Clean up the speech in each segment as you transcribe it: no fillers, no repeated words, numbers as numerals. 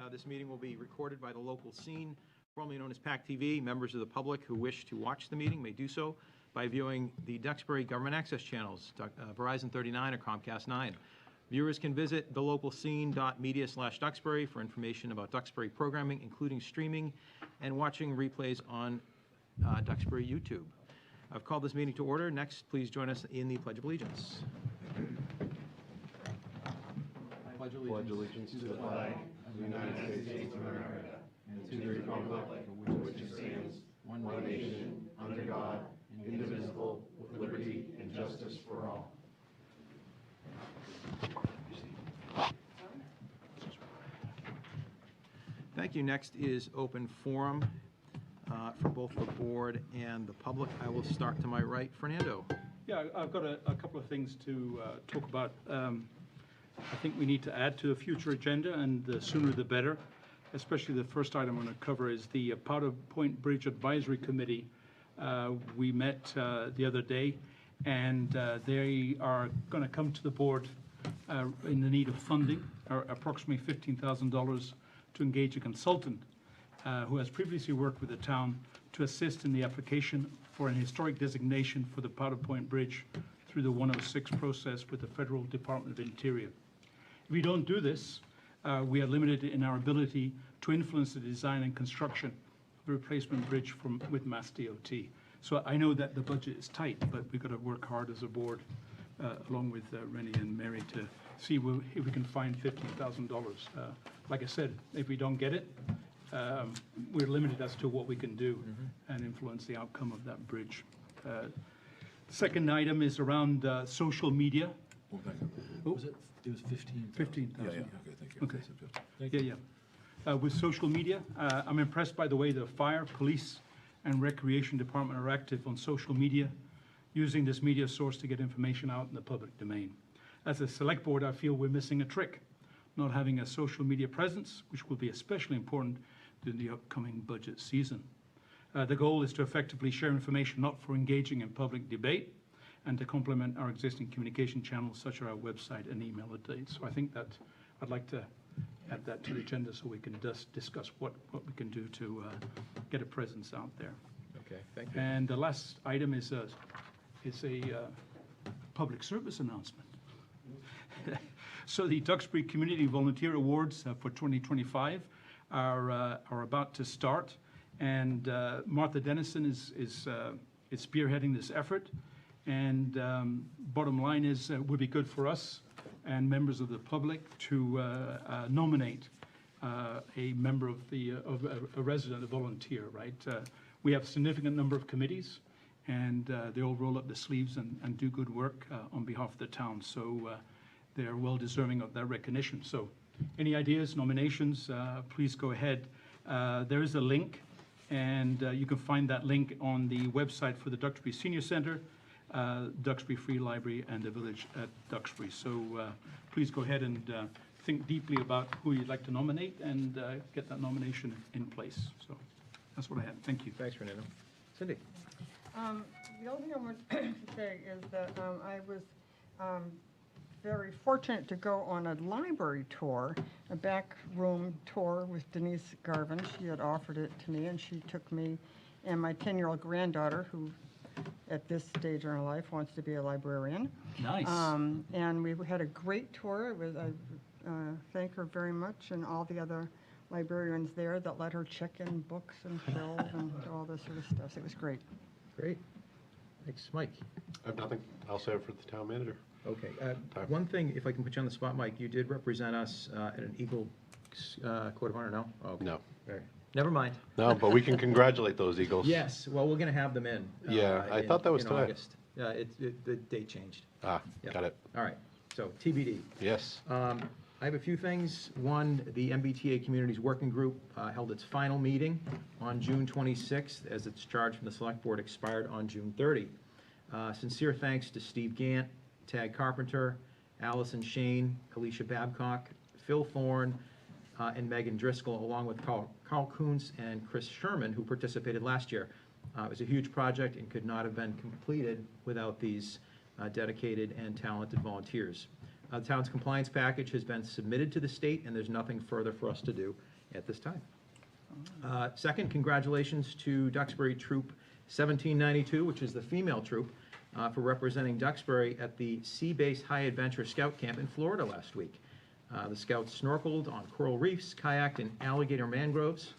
This meeting will be recorded by the local scene, formerly known as pac-tv. Members of the public who wish to watch the meeting may do so by viewing the Duxbury Government Access channels, Verizon 39 or Comcast 9. Viewers can visit thelocalscene.media/Duxbury for information about Duxbury programming, including streaming and watching replays on Duxbury YouTube. I've called this meeting to order. Next, please join us in the Pledge of Allegiance. Pledge allegiance to the flag of the United States of America and to the republic for which it stands, one nation, under God, indivisible, with liberty and justice for all. Thank you. Next is open forum for both the board and the public. I will start to my right. Fernando. Yeah, I've got a couple of things to talk about. I think we need to add to a future agenda, and the sooner the better. Especially the first item I'm going to cover is the Powder Point Bridge Advisory Committee. We met the other day, and they are going to come to the board in the need of funding, or approximately $15,000 to engage a consultant who has previously worked with the town to assist in the application for an historic designation for the Powder Point Bridge through the 106 process with the Federal Department of Interior. If we don't do this, we are limited in our ability to influence the design and construction of the replacement bridge with Mass DOT. So I know that the budget is tight, but we've got to work hard as a board, along with Rennie and Mary, to see if we can find $15,000. Like I said, if we don't get it, we're limited as to what we can do and influence the outcome of that bridge. The second item is around social media. Well, back up. Oh. Was it? It was 15,000. 15,000. Yeah, okay, thank you. Okay. Thank you. Yeah. With social media, I'm impressed by the way the fire, police, and recreation department are active on social media, using this media source to get information out in the public domain. As a select board, I feel we're missing a trick, not having a social media presence, which will be especially important during the upcoming budget season. The goal is to effectively share information not for engaging in public debate, and to complement our existing communication channels such as our website and email updates. So I think that I'd like to add that to the agenda so we can discuss what we can do to get a presence out there. Okay, thank you. And the last item is a public service announcement. So the Duxbury Community Volunteer Awards for 2025 are about to start, and Martha Dennison is spearheading this effort. And bottom line is, it would be good for us and members of the public to nominate a member of a resident, a volunteer, right? We have a significant number of committees, and they all roll up the sleeves and do good work on behalf of the town. So they're well deserving of that recognition. So any ideas, nominations, please go ahead. There is a link, and you can find that link on the website for the Duxbury Senior Center, Duxbury Free Library, and the Village at Duxbury. So please go ahead and think deeply about who you'd like to nominate and get that nomination in place. So that's what I had. Thank you. Thanks, Fernando. Cindy. The only thing I want to say is that I was very fortunate to go on a library tour, a back room tour with Denise Garvin. She had offered it to me, and she took me and my 10-year-old granddaughter, who at this stage in her life wants to be a librarian. Nice. And we had a great tour. I thank her very much, and all the other librarians there that let her check in books and shelves and all this sort of stuff. So it was great. Great. Thanks, Mike. I have nothing. I'll say it for the town manager. Okay. One thing, if I can put you on the spot, Mike, you did represent us at an Eagle Court of Honor, no? Oh, okay. No. Right. Never mind. No, but we can congratulate those Eagles. Yes. Well, we're going to have them in. Yeah, I thought that was in today. August. The date changed. Ah, Yeah. got it. All right. So TBD. Yes. I have a few things. One, the MBTA Communities Working Group held its final meeting on June 26th, as its charge from the Select Board expired on June 30. Sincere thanks to Steve Gant, Tag Carpenter, Allison Shane, Alicia Babcock, Phil Thorne, and Megan Driscoll, along with Carl Kuntz and Chris Sherman, who participated last year. It was a huge project and could not have been completed without these dedicated and talented volunteers. The town's compliance package has been submitted to the state, and there's nothing further for us to do at this time. Second, congratulations to Duxbury Troop 1792, which is the female troop, for representing Duxbury at the Sea Base High Adventure Scout Camp in Florida last week. The scouts snorkeled on coral reefs, kayaked in alligator mangroves,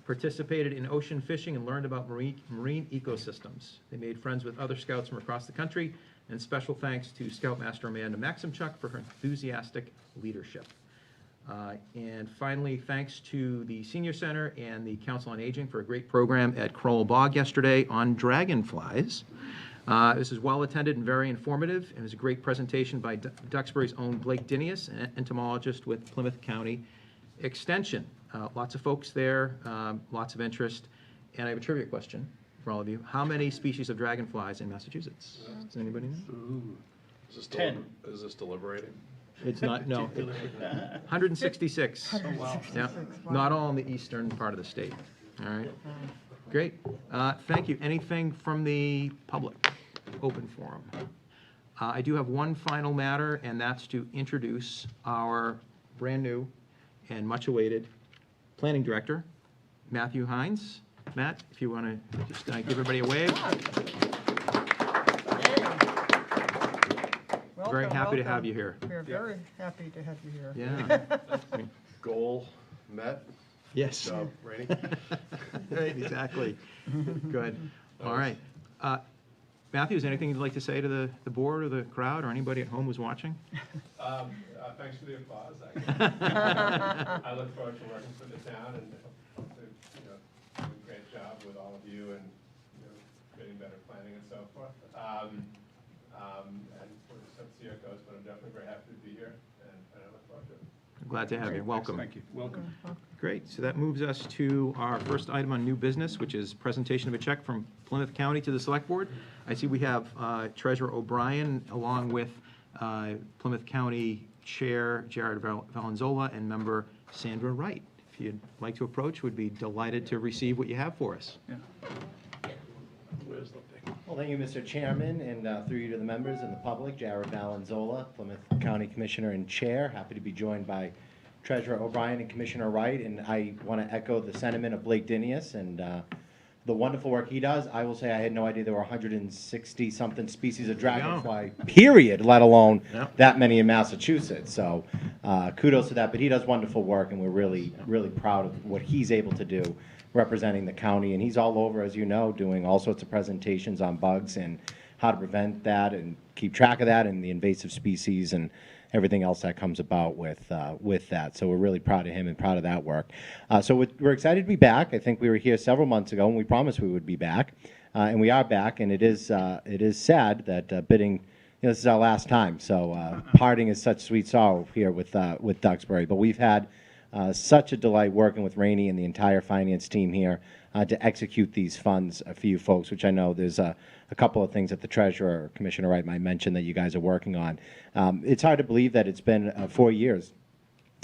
participated in ocean fishing, and learned about marine ecosystems. They made friends with other scouts from across the country, and special thanks to Scoutmaster Amanda Maximchuk for her enthusiastic leadership. And finally, thanks to the Senior Center and the Council on Aging for a great program at Crowell Bog yesterday on dragonflies. This is well attended and very informative. It was a great presentation by Duxbury's own Blake Dinius, an entomologist with Plymouth County Extension. Lots of folks there, lots of interest. And I have a trivia question for all of you. How many species of dragonflies in Massachusetts? Does anybody know? Is this 10. Is this deliberating? It's not, no. 166. Oh, wow. Yeah, not all in the eastern part of the state. All right, great. Thank you. Anything from the public? Open forum. I do have one final matter, and that's to introduce our brand-new and much-awaited planning director, Matthew Hines. Matt, if you want to just give everybody a wave. Very happy to have you here. We're very happy to have you here. Yeah. Goal met. Yes. Job, Rainey. Right, exactly. Good. All right. Matthew, is there anything you'd like to say to the board or the crowd or anybody at home who's watching? Thanks for the applause. I look forward to working for the town and hope to, do a great job with all of you and, creating better planning and so forth. And we'll just have to see how it goes, but I'm definitely very happy to be here and I look forward to it. Glad to have you. Welcome. Thank you. Welcome. Great. So that moves us to our first item on new business, which is presentation of a check from Plymouth County to the Select Board. I see we have Treasurer O'Brien along with Plymouth County Chair Jared Valenzola and Member Sandra Wright. If you'd like to approach, we'd be delighted to receive what you have for us. Yeah. Where's the thing? Well, thank you, Mr. Chairman, and through you to the members and the public, Jared Valenzola, Plymouth County Commissioner and Chair. Happy to be joined by Treasurer O'Brien and Commissioner Wright, and I want to echo the sentiment of Blake Dinius and the wonderful work he does. I will say I had no idea there were 160-something species of dragonfly, period, let alone that many in Massachusetts. So kudos to that. But he does wonderful work, and we're really, really proud of what he's able to do representing the county. And he's all over, as you know, doing all sorts of presentations on bugs and how to prevent that and keep track of that and the invasive species and everything else that comes about with that. So we're really proud of him and proud of that work. So we're excited to be back. I think we were here several months ago and we promised we would be back. And we are back, and it is sad that bidding, this is our last time. So parting is such sweet sorrow here with Duxbury. But we've had such a delight working with Rainey and the entire finance team here to execute these funds for you folks, which I know there's a couple of things that the Treasurer or Commissioner Wright might mention that you guys are working on. It's hard to believe that it's been 4 years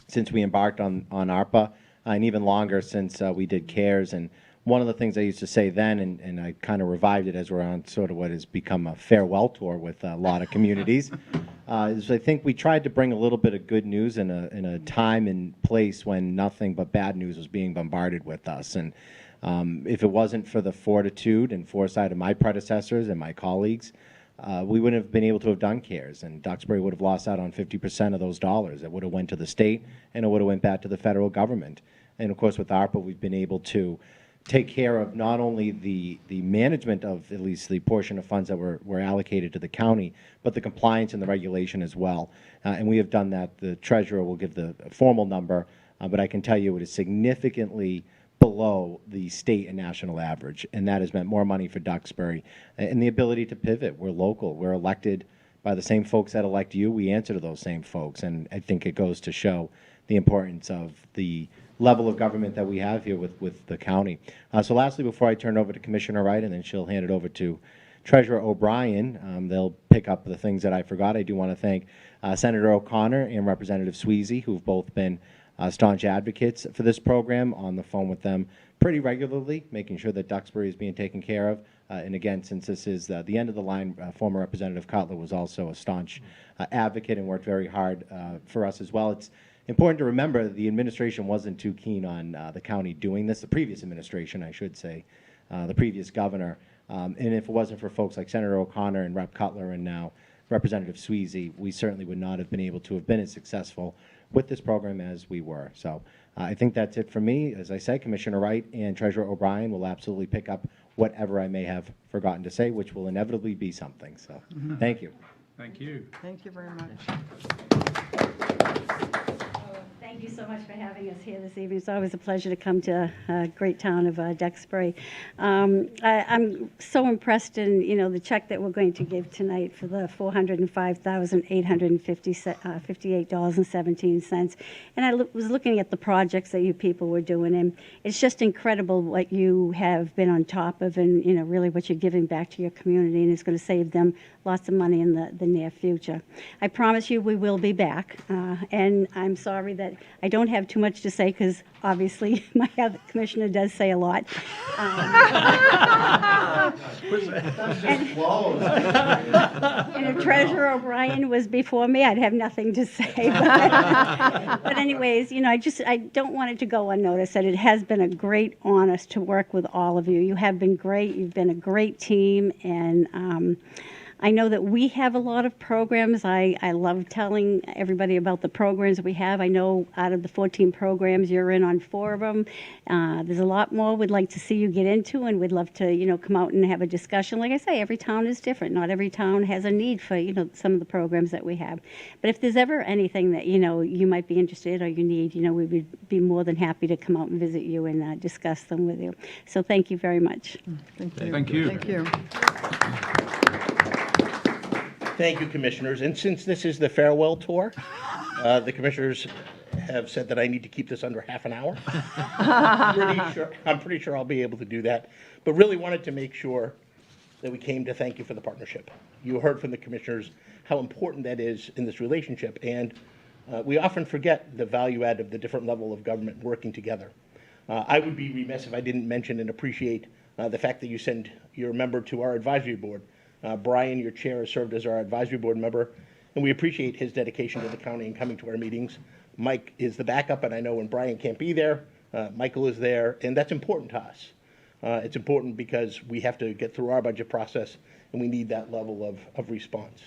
since we embarked on ARPA, and even longer since we did CARES. And one of the things I used to say then, and I kind of revived it as we're on sort of what has become a farewell tour with a lot of communities, is I think we tried to bring a little bit of good news in a time and place when nothing but bad news was being bombarded with us. And if it wasn't for the fortitude and foresight of my predecessors and my colleagues, we wouldn't have been able to have done CARES, and Duxbury would have lost out on 50% of those dollars. It would have went to the state, and it would have went back to the federal government. And of course, with ARPA, we've been able to take care of not only the management of at least the portion of funds that were allocated to the county, but the compliance and the regulation as well. And we have done that. The Treasurer will give the formal number, but I can tell you it is significantly below the state and national average, and that has meant more money for Duxbury and the ability to pivot. We're local. We're elected by the same folks that elect you. We answer to those same folks, and I think it goes to show the importance of the level of government that we have here with the county. So lastly, before I turn it over to Commissioner Wright, and then she'll hand it over to Treasurer O'Brien, they'll pick up the things that I forgot. I do want to thank Senator O'Connor and Representative Sweezy, who've both been staunch advocates for this program, on the phone with them pretty regularly, making sure that Duxbury is being taken care of. And again, since this is the end of the line, former Representative Cutler was also a staunch advocate and worked very hard for us as well. It's important to remember the administration wasn't too keen on the county doing this, the previous administration, I should say, the previous governor. And if it wasn't for folks like Senator O'Connor and Rep. Cutler and now Representative Sweezy, we certainly would not have been able to have been as successful with this program as we were. So I think that's it for me. As I said, Commissioner Wright and Treasurer O'Brien will absolutely pick up whatever I may have forgotten to say, which will inevitably be something. So thank you. Thank you. Thank you very much. Thank you so much for having us here this evening. It's always a pleasure to come to a great town of Duxbury. I'm so impressed in, the check that we're going to give tonight for the $405,858.17. And I was looking at the projects that you people were doing, and it's just incredible what you have been on top of and, really what you're giving back to your community, and it's going to save them lots of money in the near future. I promise you we will be back, and I'm sorry that I don't have too much to say because obviously my other commissioner does say a lot. And if Treasurer O'Brien was before me, I'd have nothing to say. But anyways, I don't want it to go unnoticed that it has been a great honor to work with all of you. You have been great. You've been a great team, and I know that we have a lot of programs. I love telling everybody about the programs we have. I know out of the 14 programs, you're in on 4 of them. There's a lot more we'd like to see you get into, and we'd love to, come out and have a discussion. Like I say, every town is different. Not every town has a need for, some of the programs that we have. But if there's ever anything that, you might be interested or you need, we would be more than happy to come out and visit you and discuss them with you. So thank you very much. Thank you. Thank you. Thank you. Thank you, Commissioners. And since this is the farewell tour, the Commissioners have said that I need to keep this under half an hour. I'm pretty sure I'll be able to do that. But really wanted to make sure that we came to thank you for the partnership. You heard from the Commissioners how important that is in this relationship. And we often forget the value add of the different level of government working together. I would be remiss if I didn't mention and appreciate the fact that you send your member to our advisory board. Brian, your chair, has served as our advisory board member, and we appreciate his dedication to the county and coming to our meetings. Mike is the backup, and I know when Brian can't be there, Michael is there, and that's important to us. It's important because we have to get through our budget process, and we need that level of response.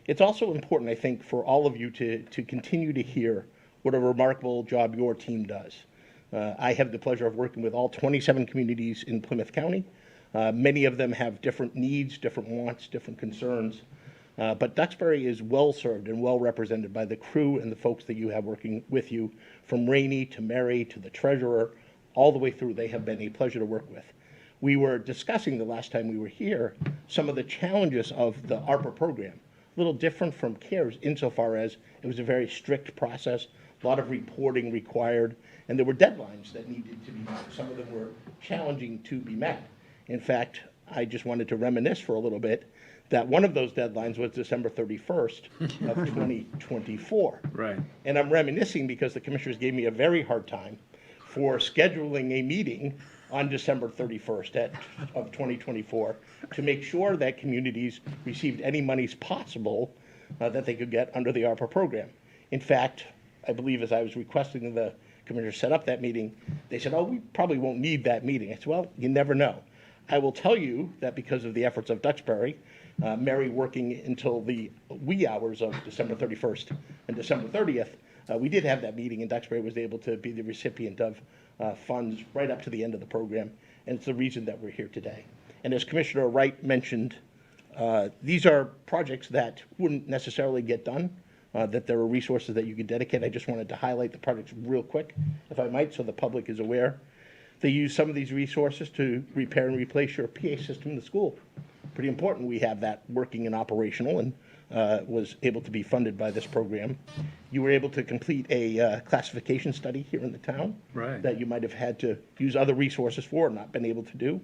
It's also important, I think, for all of you to continue to hear what a remarkable job your team does. I have the pleasure of working with all 27 communities in Plymouth County. Many of them have different needs, different wants, different concerns. But Duxbury is well served and well represented by the crew and the folks that you have working with you, from Rainey to Mary to the treasurer, all the way through. They have been a pleasure to work with. We were discussing the last time we were here some of the challenges of the ARPA program. A little different from CARES insofar as it was a very strict process, a lot of reporting required, and there were deadlines that needed to be met. Some of them were challenging to be met. In fact, I just wanted to reminisce for a little bit that one of those deadlines was December 31st of 2024. Right. And I'm reminiscing because the commissioners gave me a very hard time for scheduling a meeting on December 31st of 2024 to make sure that communities received any monies possible that they could get under the ARPA program. In fact, I believe as I was requesting the commissioners set up that meeting, they said, oh, we probably won't need that meeting. I said, well, you never know. I will tell you that because of the efforts of Duxbury, Mary working until the wee hours of December 31st and December 30th, we did have that meeting, and Duxbury was able to be the recipient of funds right up to the end of the program, and it's the reason that we're here today. And as Commissioner Wright mentioned, these are projects that wouldn't necessarily get done, that there are resources that you can dedicate. I just wanted to highlight the projects real quick, if I might, so the public is aware. They use some of these resources to repair and replace your PA system in the school. Pretty important we have that working and operational, and was able to be funded by this program. You were able to complete a classification study here in the town. Right. That you might have had to use other resources for and not been able to do.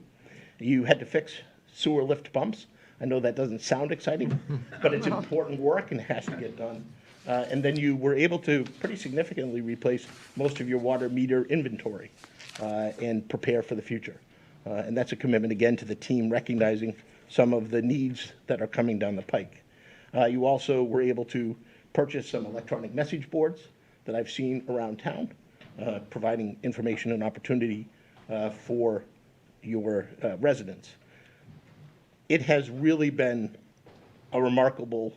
You had to fix sewer lift pumps. I know that doesn't sound exciting, but it's important work and it has to get done. And then you were able to pretty significantly replace most of your water meter inventory and prepare for the future. And that's a commitment, again, to the team, recognizing some of the needs that are coming down the pike. You also were able to purchase some electronic message boards that I've seen around town, providing information and opportunity for your residents. It has really been a remarkable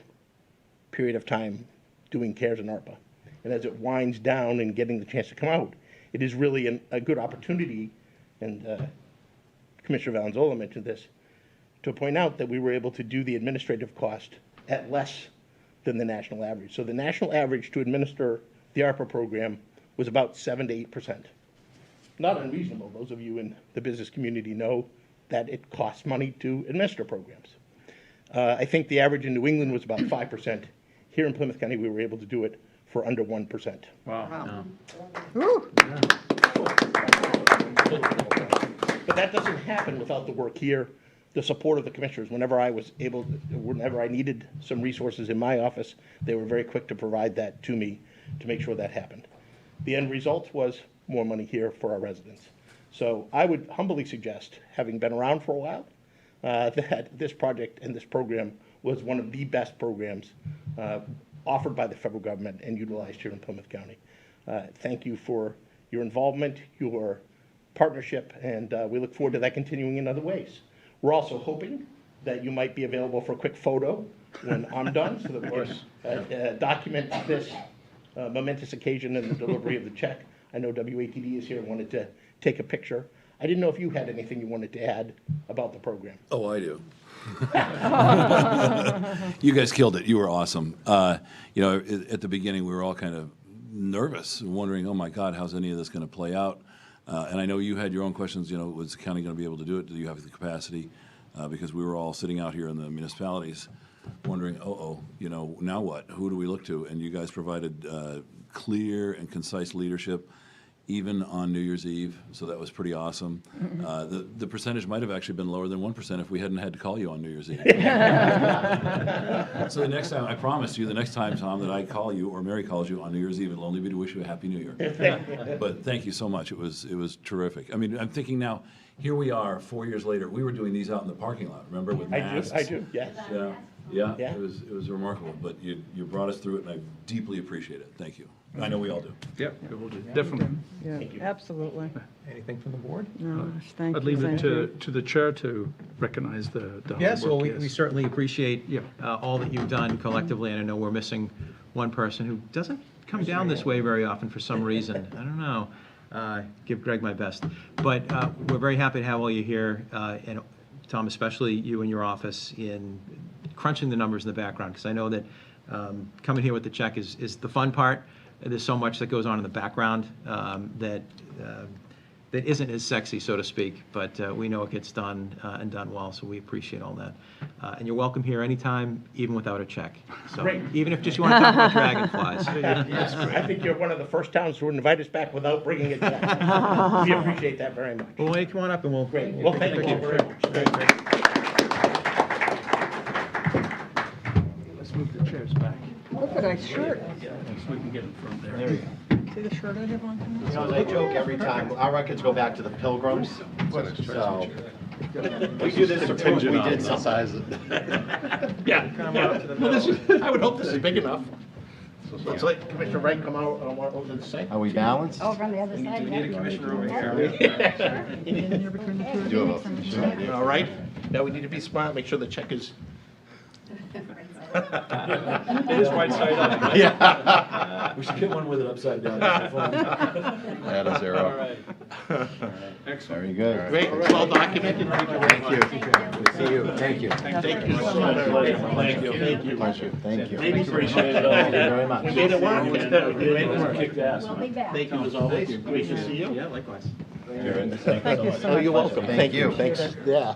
period of time doing CARES and ARPA. And as it winds down and getting the chance to come out, it is really a good opportunity, and Commissioner Valenzola mentioned this, to point out that we were able to do the administrative cost at less than the national average. So the national average to administer the ARPA program was about 7 to 8%. Not unreasonable. Those of you in the business community know that it costs money to administer programs. I think the average in New England was about 5%. Here in Plymouth County, we were able to do it for under 1%. Wow. Ooh, But that doesn't happen without the work here, the support of the commissioners. Whenever I needed some resources in my office, they were very quick to provide that to me to make sure that happened. The end result was more money here for our residents. So I would humbly suggest, having been around for a while, that this project and this program was one of the best programs offered by the federal government and utilized here in Plymouth County. Thank you for your involvement, your partnership, and we look forward to that continuing in other ways. We're also hoping that you might be available for a quick photo when I'm done, so that we can document this momentous occasion and the delivery of the check. I know WATD is here and wanted to take a picture. I didn't know if you had anything you wanted to add about the program. Oh, I do. You guys killed it. You were awesome. You know, at the beginning, we were all kind of nervous, wondering, oh my God, how's any of this going to play out? And I know you had your own questions. You know, was the county going to be able to do it? Do you have the capacity? Because we were all sitting out here in the municipalities wondering, you know, now what? Who do we look to? And you guys provided clear and concise leadership, even on New Year's Eve, so that was pretty awesome. The percentage might have actually been lower than 1% if we hadn't had to call you on New Year's Eve. So the next time, I promise you, the next time, Tom, that I call you or Mary calls you on New Year's Eve, it'll only be to wish you a Happy New Year. But thank you so much. It was terrific. I mean, I'm thinking now, here we are 4 years later. We were doing these out in the parking lot, remember, with masks? I do, yes. Yeah, Yeah. it was remarkable. But you brought us through it, and I deeply appreciate it. Thank you. I know we all do. Yep, we will do, definitely. yeah, absolutely. Anything from the board? No, thank you. I'd leave it thank you. to the chair to recognize the hard Yes, well, work, we certainly appreciate Yeah. all that you've done collectively, and I know we're missing one person who doesn't come down this way very often for some reason. I don't know. Give Greg my best. But we're very happy to have all you here, and Tom, especially you and your office, in crunching the numbers in the background, because I know that coming here with the check is the fun part. There's so much that goes on in the background that isn't as sexy, so to speak, but we know it gets done and done well, so we appreciate all that. And you're welcome here anytime, even without a check. So Great. even if just you want to talk about dragonflies. Yes, I think you're one of the first towns to invite us back without bringing it back. We appreciate that very much. Well, why don't you come on up and we'll. Great. Well, thank you very much. Let's move the chairs back, Look at that shirt. so we can get it from there. There we go. See the shirt I have on tonight? You know, I joke every time, our records go back to the Pilgrims, so we do this to prove we did something. Yeah. Well, I would hope this is big enough. So let's let Commissioner Wright come out on what over the side. Are we balanced? Over on the other side. We need a commissioner over here. In here between the two of you? All right, now we need to be smart, make sure the check is. It is right side up. Yeah. We should get one with it upside down. Add a All zero. right. Excellent. Very good. Great, it's well documented. Thank you. See you. Thank you. Thank you so much. Thank you. Thank you. Pleasure. Thank you. Appreciate it. Thank you very much. We made it work. We made it work. Kicked ass. We'll be back. Thank you as always. Great to see you. Yeah, likewise. Thank you so Oh, you're welcome. Thank you. Thanks. Yeah,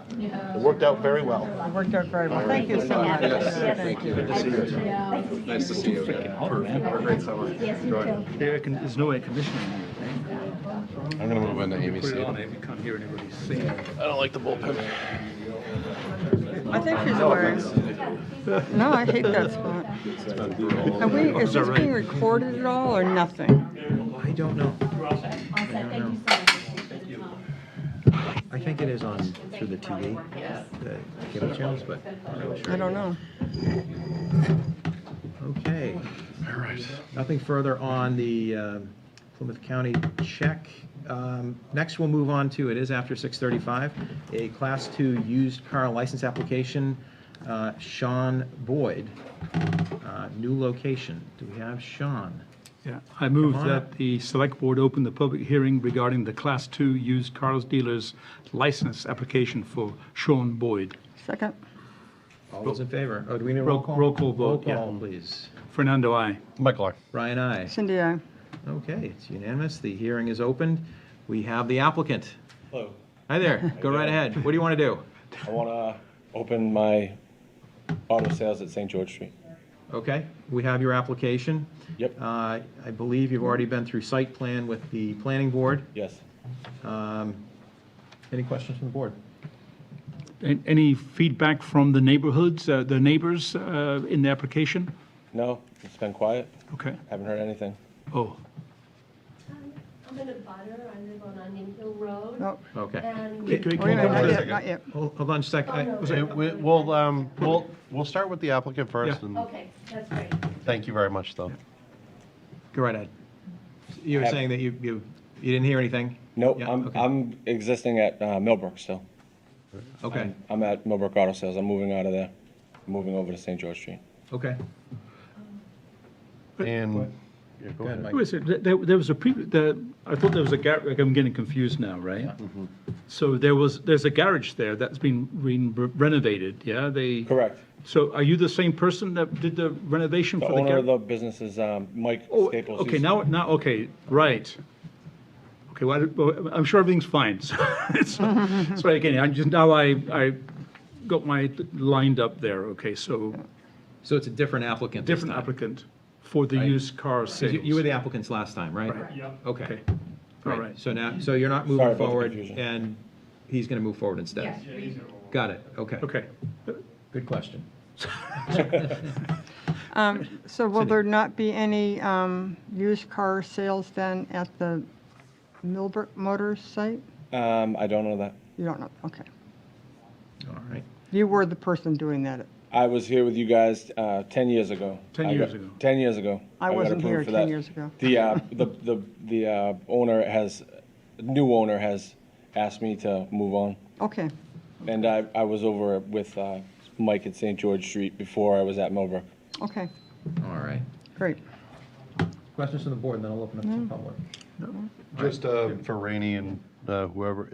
it worked out very well. It worked out very well. Thank you so much. Thank you. Nice to see you again. Have a great summer. Enjoy. There's no air conditioning I'm gonna move into in here. Put it on ABC. if you can't hear anybody singing. I don't like the bullpen. I think she's aware. No, I hate that spot. Are we, is this being recorded at all or nothing? I don't know. I think it is on through the TV, the cable channels, but I'm not really sure. I don't know. Okay. All right. Nothing further on the Plymouth County check. Next, we'll move on to, it is after 6:35, a Class 2 used car license application. Sean Boyd, new location. Do we have Sean? Yeah, I move Come on that up. the Select Board open the public hearing regarding the Class 2 used cars dealer's license application for Sean Boyd. Second? All those in favor? Oh, do we need a roll call? Roll call vote, Roll call, yeah. please. Fernando, aye. Michael, aye. Brian, aye. Cindy, aye. Okay, it's unanimous. The hearing is opened. We have the applicant. Hello. Hi there. Go right ahead. What do you want to do? I want to open my auto sales at St. George Street. Okay, we have your application. Yep. I believe you've already been through site plan with the planning board. Yes. Any questions from the board? Any feedback from the neighborhoods, the neighbors in the application? No, it's been quiet. Okay. Haven't heard anything. Oh, I'm in a butter, I live on Onion Hill Road. No, Okay. And wait Wait, a minute, not hold yet, not yet. Hold on just a second. We'll start with the applicant first, Yeah. and okay, that's great. thank you very much, though. Go right ahead. You were saying that you didn't hear anything? Nope, Yeah, I'm, okay. I'm existing at Millbrook still. Okay, I'm at Millbrook Auto Sales. I'm moving out of there, moving over to St. George Street. okay. And, yeah, go Go ahead, ahead. Mike. wait a second. There was a I thought there was a garage, like I'm getting confused now, right? So there's a garage there that's been renovated, yeah? Correct. So are you the same person that did the renovation The for the owner garage? of the business is Mike Oh, Staples. okay, He's- now, okay, right. Okay, well, I'm sure everything's fine. So again, I got my lined up there, okay, so So it's a different applicant this different time? applicant for the Right. used car 'Cause sales. You were the applicants last time, right? Okay. Okay, all right. So now, so you're not Sorry moving about the forward, confusion. and he's going to move forward instead? Yes, Got it, okay. Okay, Good question. So will there not be any used car sales then at the Millbrook Motors site? I don't know that. You don't know, okay. All right. You were the person doing that. I was here with you guys 10 years ago. 10 I years got- ago. 10 years ago. I got wasn't approved here for 10 that. years ago. The owner has, new owner has asked me to move on. Okay, And I was over with Mike at St. George Street before I was at Millbrook. okay, All right. great. Questions from the board, and then I'll open up to the public. Just for Rainey and whoever,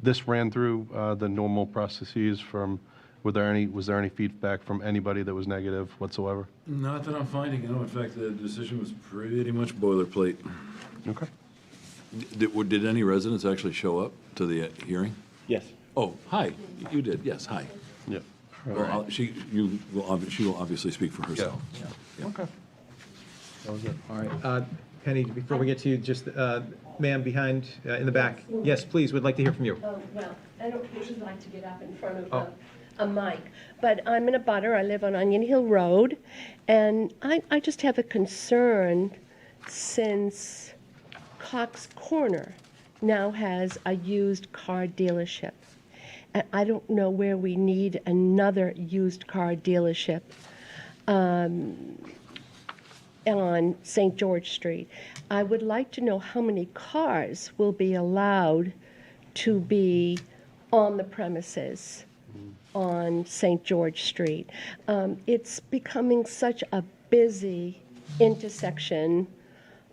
this ran through the normal processes from, was there any feedback from anybody that was negative whatsoever? Not that I'm finding, in fact, the decision was pretty much boilerplate. Okay. Did any residents actually show up to the hearing? Yes. Oh, hi, you did, yes, hi. Yeah. Well, she will obviously speak for herself. Okay. That was it. All right. Penny, before we get to you, just, ma'am, behind, in the back. Yes, please, we'd like to hear from you. Oh, well, I don't usually like to get up in front of Oh. a mic, but I'm in a butter, I live on Onion Hill Road, and I just have a concern since Cox Corner now has a used car dealership. And I don't know where we need another used car dealership on St. George Street. I would like to know how many cars will be allowed to be on the premises on St. George Street. It's becoming such a busy intersection,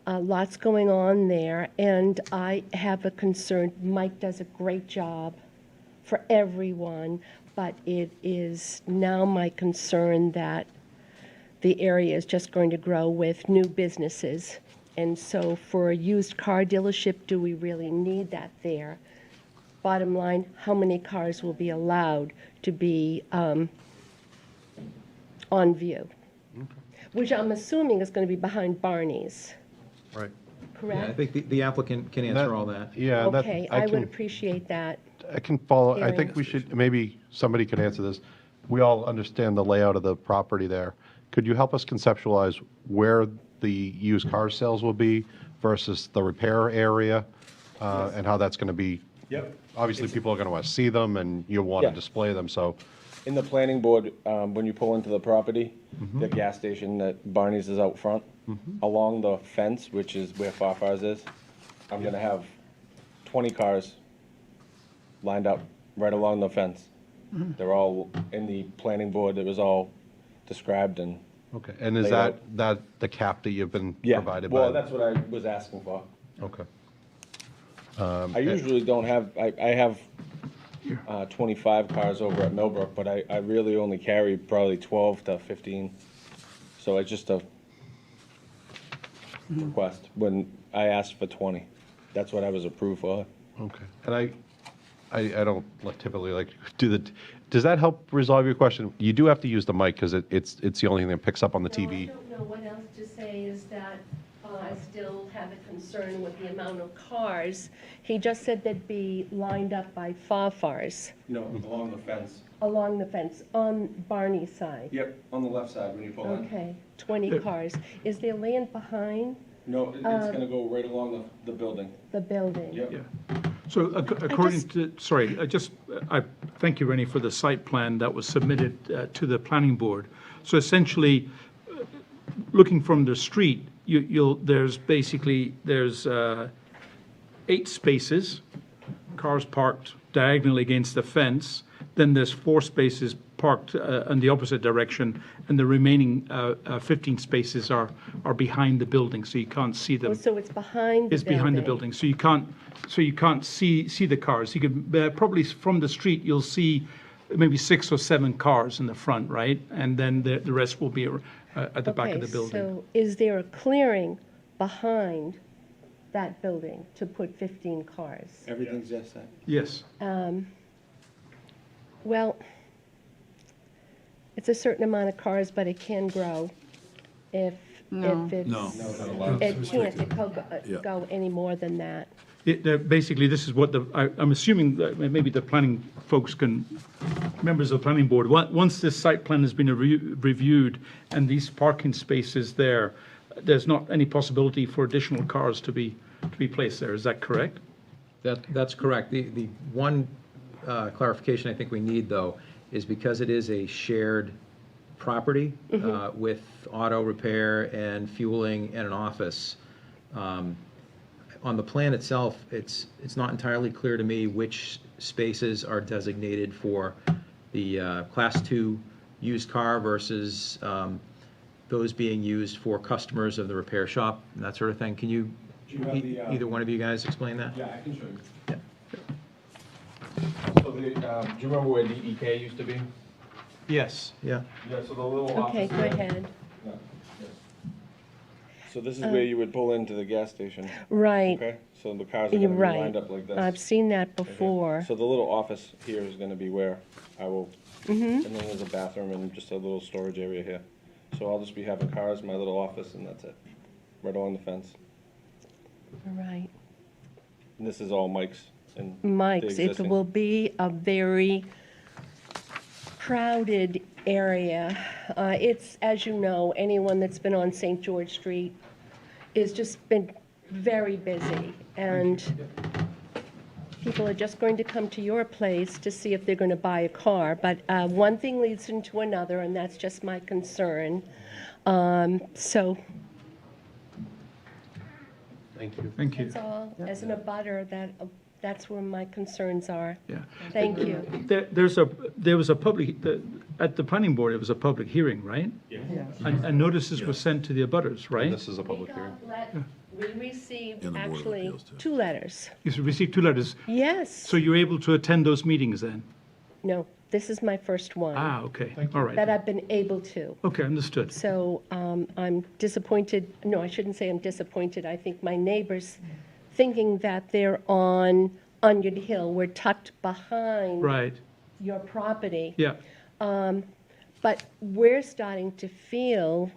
lots going on there, and I have a concern. Mike does a great job for everyone, but it is now my concern that the area is just going to grow with new businesses. And so for a used car dealership, do we really need that there? Bottom line, how many cars will be allowed to be on view? Which I'm assuming is going to be behind Barney's, Right. Yeah, I correct? think the applicant can answer all that. Yeah, that, Okay, I would can, appreciate that. I can follow, I Hearing. think we should, maybe somebody could answer this. We all understand the layout of the property there. Could you help us conceptualize where the used car sales will be versus the repair area? And how that's going to be Yep. Obviously, people are going to want to see them, and you'll want to Yeah. display them, so, In the planning board, when you pull into the property, the gas station that Barney's is out front, along the fence, which is where Farfar's is, I'm gonna have 20 cars lined up right along the fence. They're all in the planning board, it was all described and, okay. And is Layout. that the cap that you've been yeah, provided by? well, that's what I was asking for. Okay. I usually don't have, I have 25 cars over at Millbrook, but I really only carry probably 12 to 15. So it's just a request. When I asked for 20, that's what I was approved for. Okay. And I don't typically like to do the, does that help resolve your question? You do have to use the mic because it's the only thing that picks up on the No, I TV. don't know what else to say is that I still have a concern with the amount of cars. He just said they'd be lined up by Farfar's No, along the fence. along the fence on Barney's side. Yep, on the left side when you pull in. Okay, 20 cars. Is there land behind No, it's gonna go right along the building. the building? Yep. Yeah. So according to, sorry, I thank you, Rennie, for the site plan that was submitted to the planning board. So essentially, looking from the street, there's 8 spaces, cars parked diagonally against the fence. Then there's 4 spaces parked in the opposite direction, and the remaining 15 spaces are behind the building, so you can't see them. Oh, so it's behind the It's behind the building, so you can't see the cars. You can probably from the street you'll see maybe 6 or 7 cars in the front, right? And then the rest will be at the back of the building. Okay, so is there a clearing behind that building to put 15 cars? Everything's just that. Yes. Well, it's a certain amount of cars, but it can grow if it's. No. It can't Yeah. go any more than that. Basically, this is what I'm assuming that maybe the planning folks members of the planning board, once this site plan has been reviewed and these parking spaces there's not any possibility for additional cars to be placed there. Is that correct? That's correct. The one clarification I think we need, though, is because it is a shared property with auto repair and fueling and an office. On the plan itself, it's not entirely clear to me which spaces are designated for the Class 2 used car versus those being used for customers of the repair shop and that sort of thing. Can you, Do you have the, either one of you guys explain that? Yeah, I can show you. Yeah. So do you remember where DEK used to be? Yes, yeah. Yeah, so the little Okay, go ahead. So this is where you would pull into the gas station, Right, okay? So the cars are you're gonna be right. lined up like this. I've seen that before. So the little office here is gonna be where I will, and then there's a bathroom and just a little storage area here. So I'll just be having cars, my little office, and that's it, right along the fence. Right. And this is all Mike's and the Mike's, it existing. will be a very crowded area. It's, as you know, anyone that's been on St. George Street has just been very busy. And people are just going to come to your place to see if they're going to buy a car. But one thing leads into another, and that's just my concern. So Thank you. Thank you. that's all. As an abutter, that's where my concerns are. Yeah. Thank you. There was a public, at the planning board, it was a public hearing, right? Yes. And notices were sent to the abutters, right? This is a public hearing. We received And the Board of actually Appeals, too. 2 letters. You received 2 letters. Yes. So you're able to attend those meetings then? No, this is my first one Ah, okay, all right. that I've been able to. Okay, understood. So I'm disappointed. No, I shouldn't say I'm disappointed. I think my neighbors, thinking that they're on Onion Hill, we're tucked behind Right, your property. yeah, But we're starting to feel,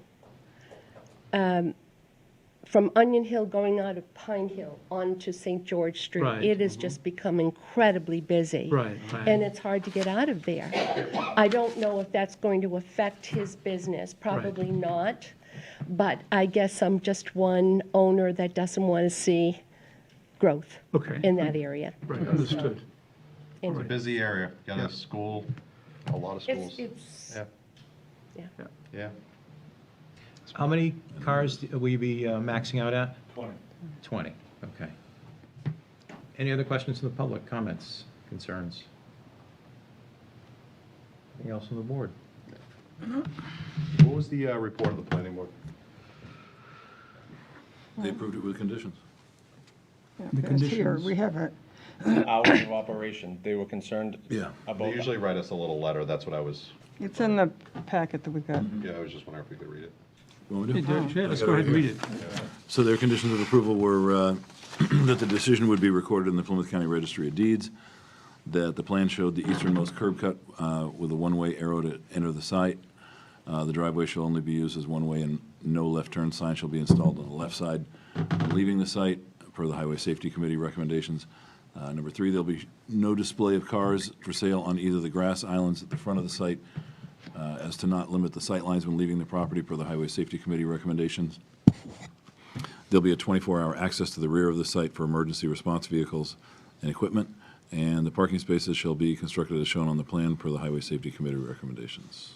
from Onion Hill going out of Pine Hill onto St. George Street, Right. it has just become incredibly busy. right, And right. it's hard to get out of there. I don't know if that's going to affect his business, probably not. But I guess I'm just one owner that doesn't want to see growth Okay. in that area. Right, understood. And It's a busy area, got a school, a lot of schools. it's, Yeah. yeah. Yeah. How many cars will you be maxing out at? 20. 20, okay. Any other questions from the public, comments, concerns? Anything else from the board? What was the report of the planning board? They approved it with conditions. The It's here, conditions. we have it. Hours of operation, they were concerned Yeah. about. They usually write us a little letter, that's what I was, It's in the packet that we got. yeah, I was just wondering if we could read it. You want me to? Yeah, let's go ahead and read it. So their conditions of approval were that the decision would be recorded in the Plymouth County Registry of Deeds, that the plan showed the easternmost curb cut with a one-way arrow to enter the site. The driveway shall only be used as one-way and no left turn sign shall be installed on the left side leaving the site, per the Highway Safety Committee recommendations. Number 3, there'll be no display of cars for sale on either the grass islands at the front of the site, as to not limit the sight lines when leaving the property, per the Highway Safety Committee recommendations. There'll be a 24-hour access to the rear of the site for emergency response vehicles and equipment, and the parking spaces shall be constructed as shown on the plan, per the Highway Safety Committee recommendations.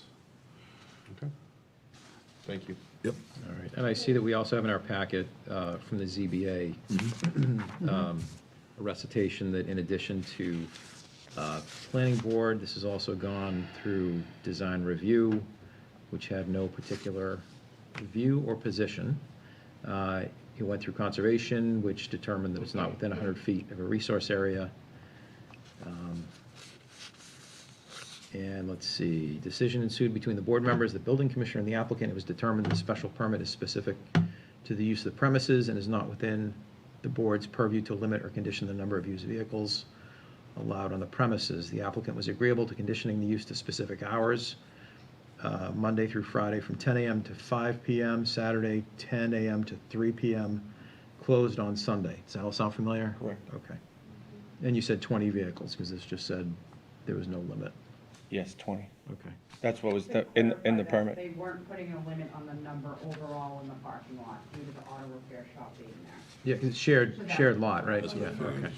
Okay. Thank you. Yep. All right, and I see that we also have in our packet from the ZBA a recitation that in addition to planning board, this has also gone through design review, which had no particular view or position. It went through conservation, which determined that it's not within 100 feet of a resource area. And let's see, decision ensued between the board members, the building commissioner, and the applicant. It was determined the special permit is specific to the use of the premises and is not within the board's purview to limit or condition the number of used vehicles allowed on the premises. The applicant was agreeable to conditioning the use to specific hours, Monday through Friday from 10 a.m. to 5 p.m., Saturday 10 a.m. to 3 p.m., closed on Sunday. Does that all sound familiar? Correct. Okay. And you said 20 vehicles, because this just said there was no limit. Yes, 20. Okay. That's what was in the Clarify that permit. They weren't putting a limit on the number overall in the parking lot due to the auto repair shop being there. Yeah, 'cause it's shared lot, right? Yeah, okay.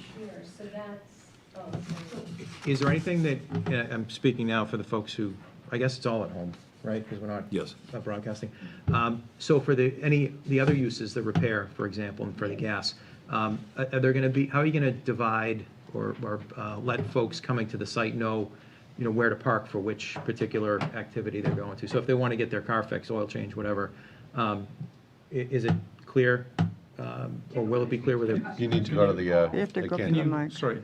So that's, Is there anything that, I'm speaking now for the folks who, I guess it's all at home, right? Because we're not Yes. broadcasting. So for the other uses, the repair, for example, and for the gas, are there going to be, how are you going to divide or let folks coming to the site know, where to park for which particular activity they're going to? So if they want to get their car fixed, oil change, whatever, is it clear, or will it be clear with it? You need to go to the, You have to I go can't- to the mic. Sorry.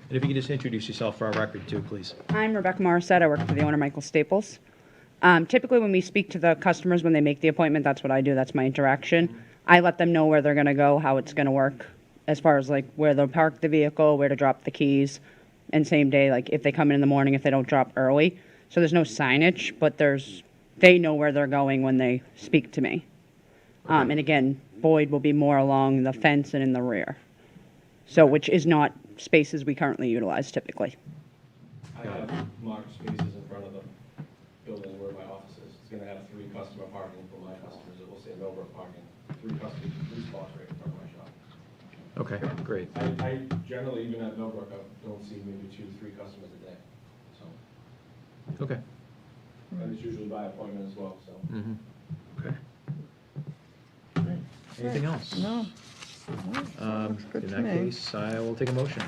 And if you could just introduce yourself for our record too, please. I'm Rebecca Morissette. I work for the owner, Michael Staples. Typically, when we speak to the customers when they make the appointment, that's what I do. That's my interaction. I let them know where they're going to go, how it's going to work, as far as like where they'll park the vehicle, where to drop the keys, and same day, like if they come in the morning, if they don't drop early. So there's no signage, but they know where they're going when they speak to me. And again, Boyd will be more along the fence and in the rear. So, which is not spaces we currently utilize typically. I have marked spaces in front of the building where my office is. It's gonna have 3 customer parking for my customers. It will say Millbrook parking, 3 spots right in front of my shop. Okay, great. I generally, even at Millbrook, I don't see maybe 2-3 customers a day. So, Okay. and it's usually by appointment as well, so. Okay. Anything else? No. Looks good In to that me. case, I will take a motion.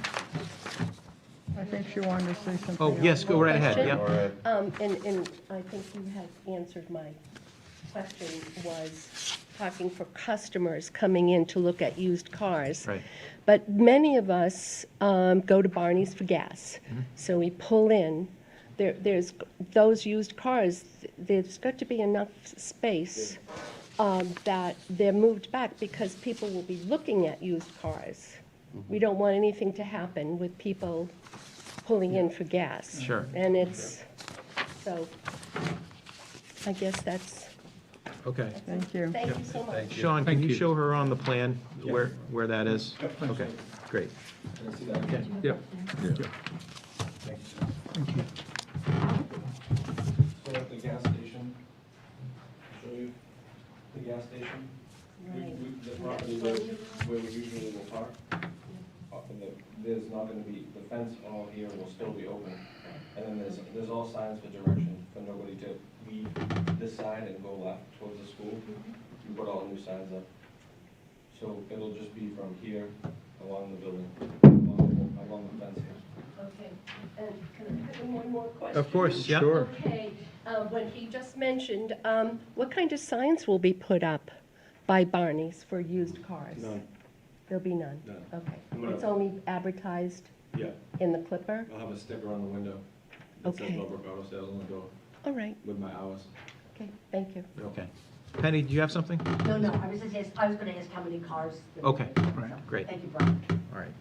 I think she wanted to say something. Oh, yes, go right ahead, Question? yeah. All right. and I think you had answered my question, was talking for customers coming in to look at used cars. Right. But many of us go to Barney's for gas. Mm-hmm. So we pull in, there's those used cars, there's got to be enough space that they're moved back because people will be looking at used cars. We don't want anything to happen with people pulling in for gas. Sure. And it's, so, I guess that's, Okay. Thank you. thank you so much. Sean, can Thank you you. show her on the plan where that is? Okay, great. Can I see that? Okay. Yep. Thank you. So at the gas station, show you the gas station. The property where we usually will park, there's not gonna be, the fence all here will still be open. And then there's all signs for direction for nobody to leave this side and go left towards the school. We put all new signs up. So it'll just be from here along the building, along the fence here. Okay, and can I have one more question? Of course, yeah. Okay, when he just mentioned, what kind of signs will be put up by Barney's for used cars? None. There'll be none? None. Okay. I'm gonna- It's only advertised Yeah, in the Clipper? I'll have a sticker on the window that says Okay. Lovebrook Auto Sales on the door All right, with my hours. okay, thank you. Okay. Penny, do you have something? No, I was gonna ask how many cars. Okay, Right. great. Thank you, Brian. All right.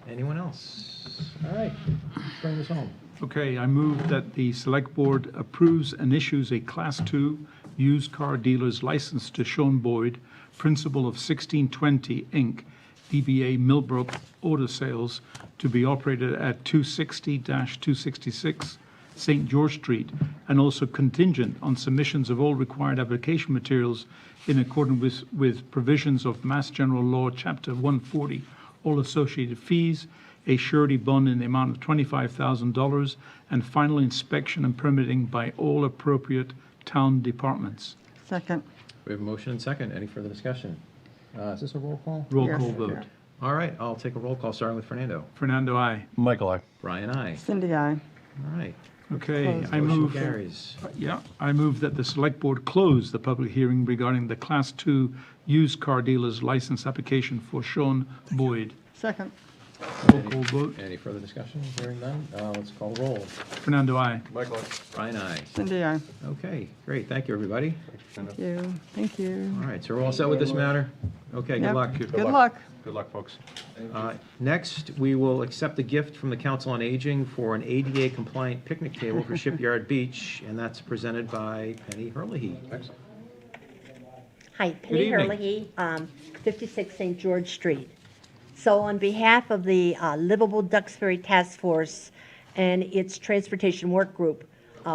Anyone else? All right, let's bring this home. Okay, I move that the Select Board approves and issues a Class II used car dealer's license to Sean Boyd, principal of 1620 Inc., DBA Millbrook Auto Sales, to be operated at 260-266 St. George Street, and also contingent on submissions of all required application materials in accordance with provisions of Mass General Law, Chapter 140, all associated fees, a surety bond in the amount of $25,000, and final inspection and permitting by all appropriate town departments. Second. We have a motion and second. Any further discussion? Is this a roll call? Roll Yes. call vote. All right, I'll take a roll call, starting with Fernando. Fernando, aye. Michael, I. Brian, aye. Cindy, aye. All right. Okay, I Motion move, carries. yeah, I move that the Select Board close the public hearing regarding the Class II used car dealer's license application for Sean Boyd. Second. Roll call vote. Any further discussion? Hearing none, let's call the roll. Fernando, aye. Michael, I. Brian, aye. Cindy, aye. Okay, great. Thank you, everybody. Thank you. Thank you. All right, so we're all set with this matter? Okay, good Yep. luck. Good luck. Good luck, folks. Next, we will accept a gift from the Council on Aging for an ADA-compliant picnic table for Shipyard Beach, and that's presented by Penny Herlihy. Excellent. Hi, Good Penny evening. Herlihy, 56 St. George Street. So on behalf of the Livable Duxbury Task Force and its Transportation Work Group,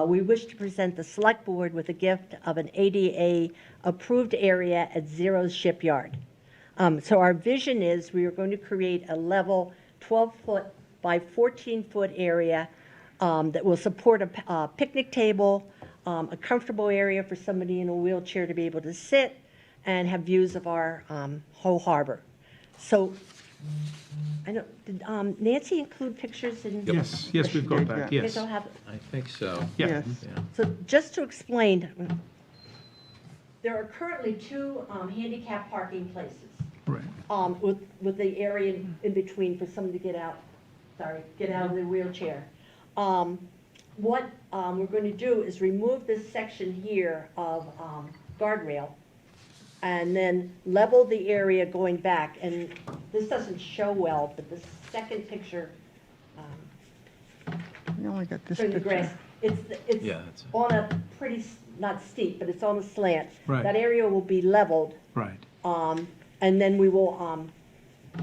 we wish to present the Select Board with a gift of an ADA-approved area at Zero's Shipyard. So our vision is we are going to create a level 12-foot by 14-foot area that will support a picnic table, a comfortable area for somebody in a wheelchair to be able to sit and have views of our whole harbor. So, I know, did Nancy include pictures in? Yes, yes, we've got that, You yes. guys all have, I think so. Yeah. Yes. Yeah. so just to explain, there are currently two handicap parking places Right. with the area in between for someone to get out of their wheelchair. What we're going to do is remove this section here of guardrail and then level the area going back. And this doesn't show well, but the second picture, We only got this showing the picture. grass, it's Yeah, that's- on a pretty, not steep, but it's on a slant. Right. That area will be leveled. Right. And then we will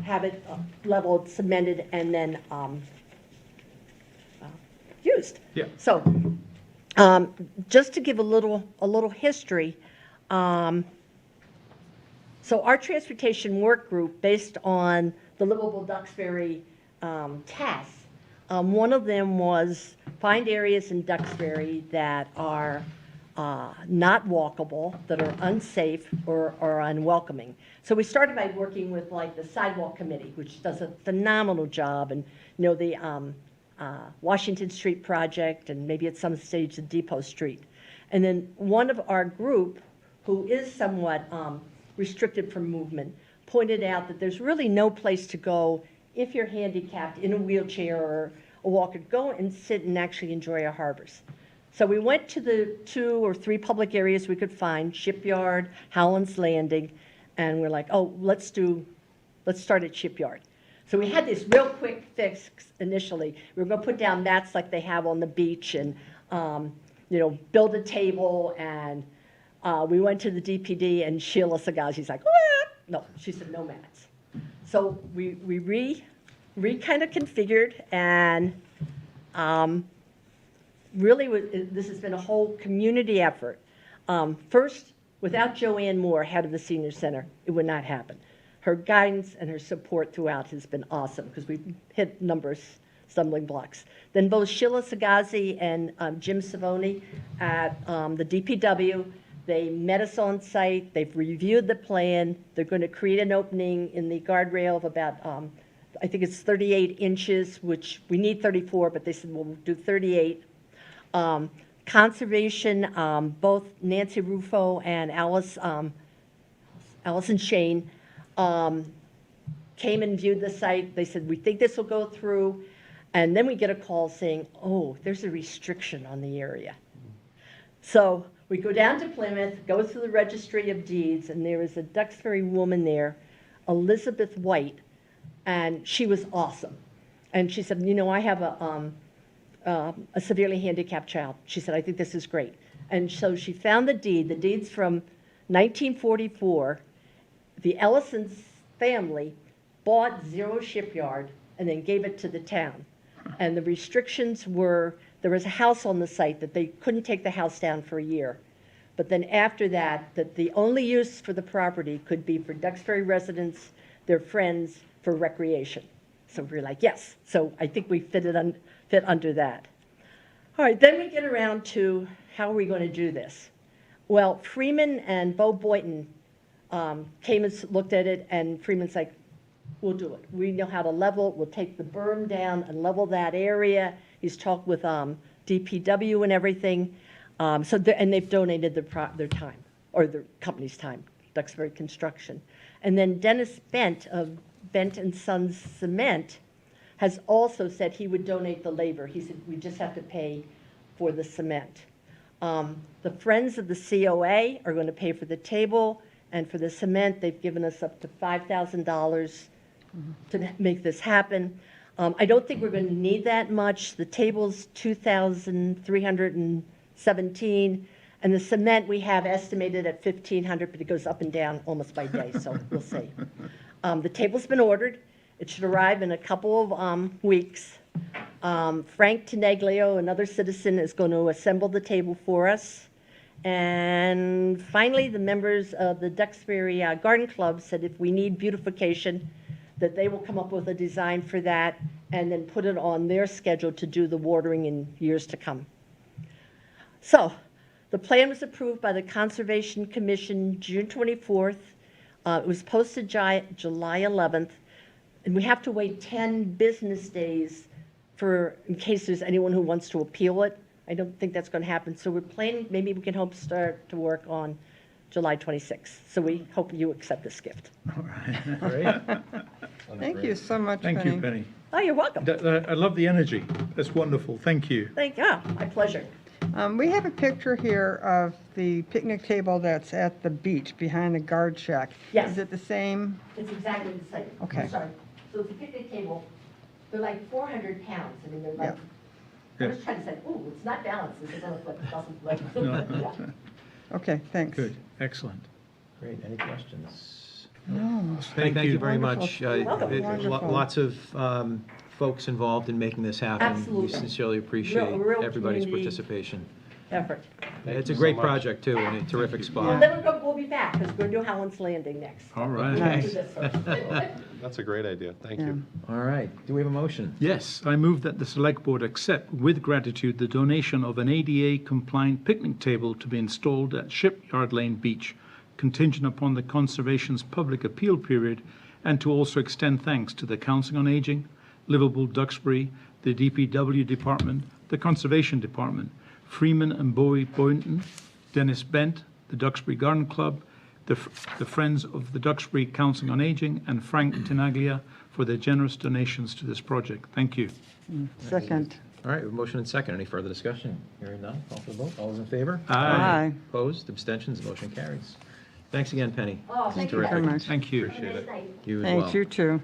have it leveled, cemented, and then used. Yeah. So, just to give a little history, so our transportation work group, based on the Livable Duxbury tasks, one of them was find areas in Duxbury that are not walkable, that are unsafe or unwelcoming. So we started by working with like the Sidewalk Committee, which does a phenomenal job, and you know the Washington Street project, and maybe at some stage the Depot Street. And then one of our group, who is somewhat restricted from movement, pointed out that there's really no place to go if you're handicapped in a wheelchair or a walker. Go and sit and actually enjoy our harbors. So we went to the 2 or 3 public areas we could find, Shipyard, Howland's Landing, and we're like, oh, let's start at Shipyard. So we had this real quick fix initially. We were going to put down mats like they have on the beach and, build a table. And we went to the DPD, and Sheila Segal, she's like, what? No, she said no mats. So we kind of configured, and really this has been a whole community effort. First, Without Joanne Moore, head of the senior center, it would not happen. Her guidance and her support throughout has been awesome because we've hit stumbling blocks. Then both Sheila Sagazi and Jim Savoni at the DPW, they met us on site, they've reviewed the plan, they're going to create an opening in the guardrail of about, I think it's 38 inches, which we need 34, but they said we'll do 38. Conservation, both Nancy Rufo and Allison Shane came and viewed the site. They said, we think this will go through. And then we get a call saying, oh, there's a restriction on the area. So we go down to Plymouth, go through the registry of deeds, and there is a Duxbury woman there, Elizabeth White, and she was awesome. And she said, you know, I have a severely handicapped child. She said, I think this is great. And so she found the deed. The deed's from 1944. The Ellison's family bought Zero Shipyard and then gave it to the town. And the restrictions were, there was a house on the site that they couldn't take the house down for a year. But then after that, that the only use for the property could be for Duxbury residents, their friends, for recreation. So we're like, yes. So I think we fit under that. All right, then we get around to how are we going to do this? Well, Freeman and Bo Boynton came and looked at it, and Freeman's like, we'll do it. We know how to level. We'll take the berm down and level that area. He's talked with DPW and everything. And they've donated their time, or their company's time, Duxbury Construction. And then Dennis Bent of Bent and Sons Cement has also said he would donate the labor. He said, we just have to pay for the cement. The Friends of the COA are going to pay for the table, and for the cement, they've given us up to $5,000 to make this happen. I don't think we're going to need that much. The table's $2,317, and the cement we have estimated at $1,500, but it goes up and down almost by day, so we'll see. The table's been ordered. It should arrive in a couple of weeks. Frank Teneglio, another citizen, is going to assemble the table for us. And finally, the members of the Duxbury Garden Club said if we need beautification, that they will come up with a design for that and then put it on their schedule to do the watering in years to come. So the plan was approved by the Conservation Commission June 24th. It was posted July 11th. And we have to wait 10 business days in case there's anyone who wants to appeal it. I don't think that's going to happen. So we're planning, maybe we can hope start to work on July 26th. So we hope you accept this gift. All right, great. Thank you so much, Thank Penny. you, Penny. Oh, you're welcome. I love the energy. That's wonderful. Thank you. My pleasure. We have a picture here of the picnic table that's at the beach behind the guard shack. Yes. Is it the same? It's exactly the same. Okay. I'm sorry. So it's a picnic table. They're like 400 pounds. I mean, they're like, I was trying to say, ooh, it's not balanced. This is on a flip. It doesn't flip. Yeah. Okay, thanks. Good, excellent. Great, any questions? No. Thank you very Wonderful. much. welcome. Wonderful. Lots of folks involved in making this happen. Absolutely. We sincerely appreciate Real everybody's community participation. Effort. It's a great project, too, and a terrific Well, spot. then we'll be back because we're going to do Howland's Landing next. All right. Nice. Do this first. That's a great idea. Thank Yeah. you. All right, do we have a motion? Yes, I move that the Select Board accept with gratitude the donation of an ADA-compliant picnic table to be installed at Shipyard Lane Beach, contingent upon the Conservation's public appeal period, and to also extend thanks to the Council on Aging, Livable Duxbury, the DPW Department, the Conservation Department, Freeman and Bowie Boynton, Dennis Bent, the Duxbury Garden Club, the Friends of the Duxbury Council on Aging, and Frank Tenaglia for their generous donations to this project. Thank you. Second. All right, we have a motion and second. Any further discussion? Hearing none, call for the vote. All those in favor? Aye. Opposed, abstentions, motion carries. Thanks again, Penny. Oh, This is thank you terrific. very much. Thank you. Appreciate it. You as well. Thanks, you too.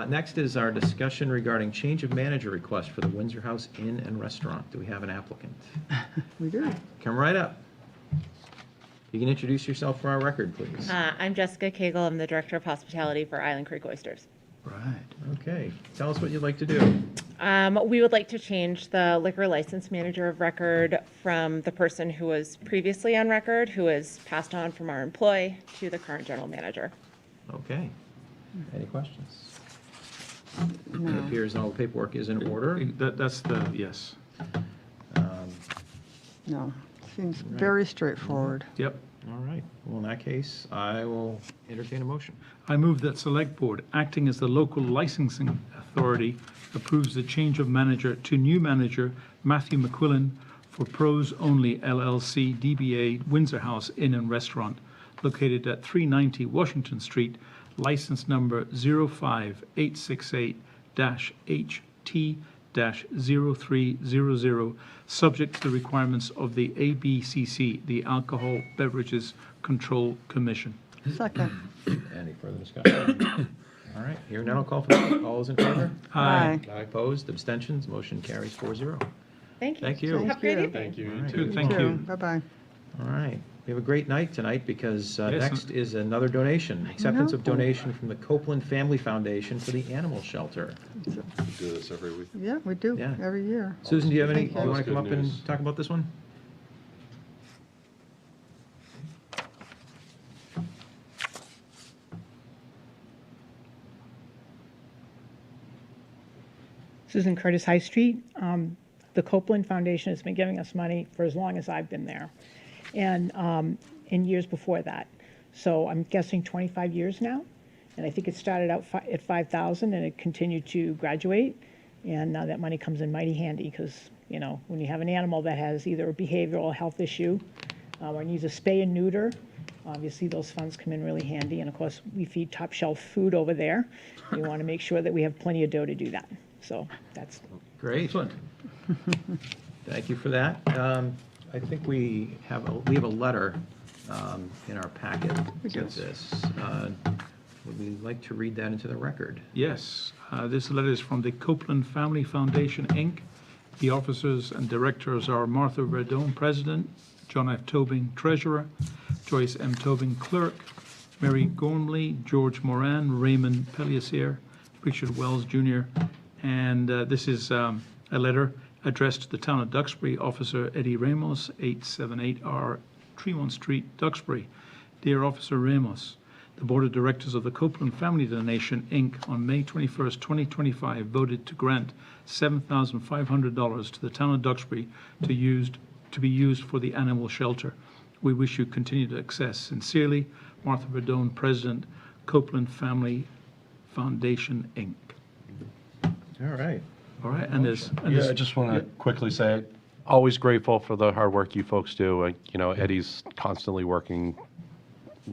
Next is our discussion regarding change of manager request for the Windsor House Inn and Restaurant. Do we have an applicant? We do. Come right up. You can introduce yourself for our record, please. I'm Jessica Cagle. I'm the Director of Hospitality for Island Creek Oysters. Right. Okay, tell us what you'd like to do. We would like to change the liquor license manager of record from the person who was previously on record, who is passed on from our employee, to the current general manager. Okay. Any questions? It appears all the paperwork is in order. That's the, yes. No, seems very straightforward. Yep. All right. Well, in that case, I will entertain a motion. I move that Select Board, acting as the local licensing authority, approves the change of manager to new manager Matthew McQuillan for Pros Only LLC DBA Windsor House Inn and Restaurant located at 390 Washington Street, license number 05868-HT-0300, subject to the requirements of the ABCC, the Alcohol Beverages Control Commission. Second. Any further discussion? All right, hearing none, I'll call for the vote. All those in favor? Aye. Opposed, abstentions, motion carries 4-0. Thank you. Thank you. Have a great you. evening. Thank you. All right. Good, thank you. Bye-bye. All right, we have a great night tonight because Yes. next is another donation. Acceptance of donation from the Copeland Family Foundation for the animal shelter. We do this every week. Yeah, we do, Yeah. every year. Susan, do you have any, Thank do you. you want to come Always up good and news. talk about this one? Susan Curtis High Street. The Copeland Foundation has been giving us money for as long as I've been there, and in years before that. So I'm guessing 25 years now, and I think it started out at 5,000 and it continued to graduate, and now that money comes in mighty handy because, you know, when you have an animal that has either a behavioral or health issue or needs a spay and neuter, obviously those funds come in really handy, and of course we feed top shelf food over there. We want to make sure that we have plenty of dough to do that. So that's Great. Excellent. Thank you for that. I think we have a letter in our packet with this. Would we like to read that into the record? Yes, this letter is from the Copeland Family Foundation, Inc. The officers and directors are Martha Verdone, President, John F. Tobin, Treasurer, Joyce M. Tobin, Clerk, Mary Gormley, George Moran, Raymond Pellissier, Richard Wells, Jr., and this is a letter addressed to the Town of Duxbury, Officer Eddie Ramos, 878R Tremont Street, Duxbury. Dear Officer Ramos, the Board of Directors of the Copeland Family Donation, Inc. on May 21st, 2025 voted to grant $7,500 to the Town of Duxbury to be used for the animal shelter. We wish you continued success. Sincerely, Martha Verdone, President, Copeland Family Foundation, Inc. All right. All right, and there's... Yeah, I just want to quickly say, always grateful for the hard work you folks do. You know, Eddie's constantly working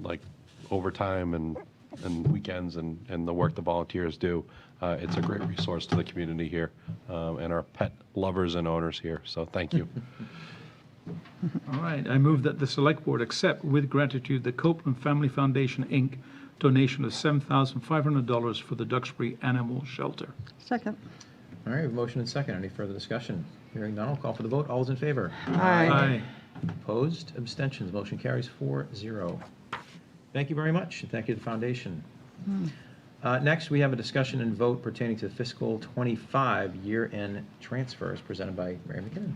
like overtime and weekends and the work the volunteers do. It's a great resource to the community here and our pet lovers and owners here. So thank you. All right, I move that the Select Board accept with gratitude the Copeland Family Foundation, Inc. donation of $7,500 for the Duxbury Animal Shelter. Second. All right, we have a motion and second. Any further discussion? Hearing none, I'll call for the vote. All those in favor? Aye. Opposed? Abstentions? Motion carries 4-0. Thank you very much, and thank you to the foundation. Next, we have a discussion and vote pertaining to fiscal 25 year-end transfers presented by Mary McKinnon.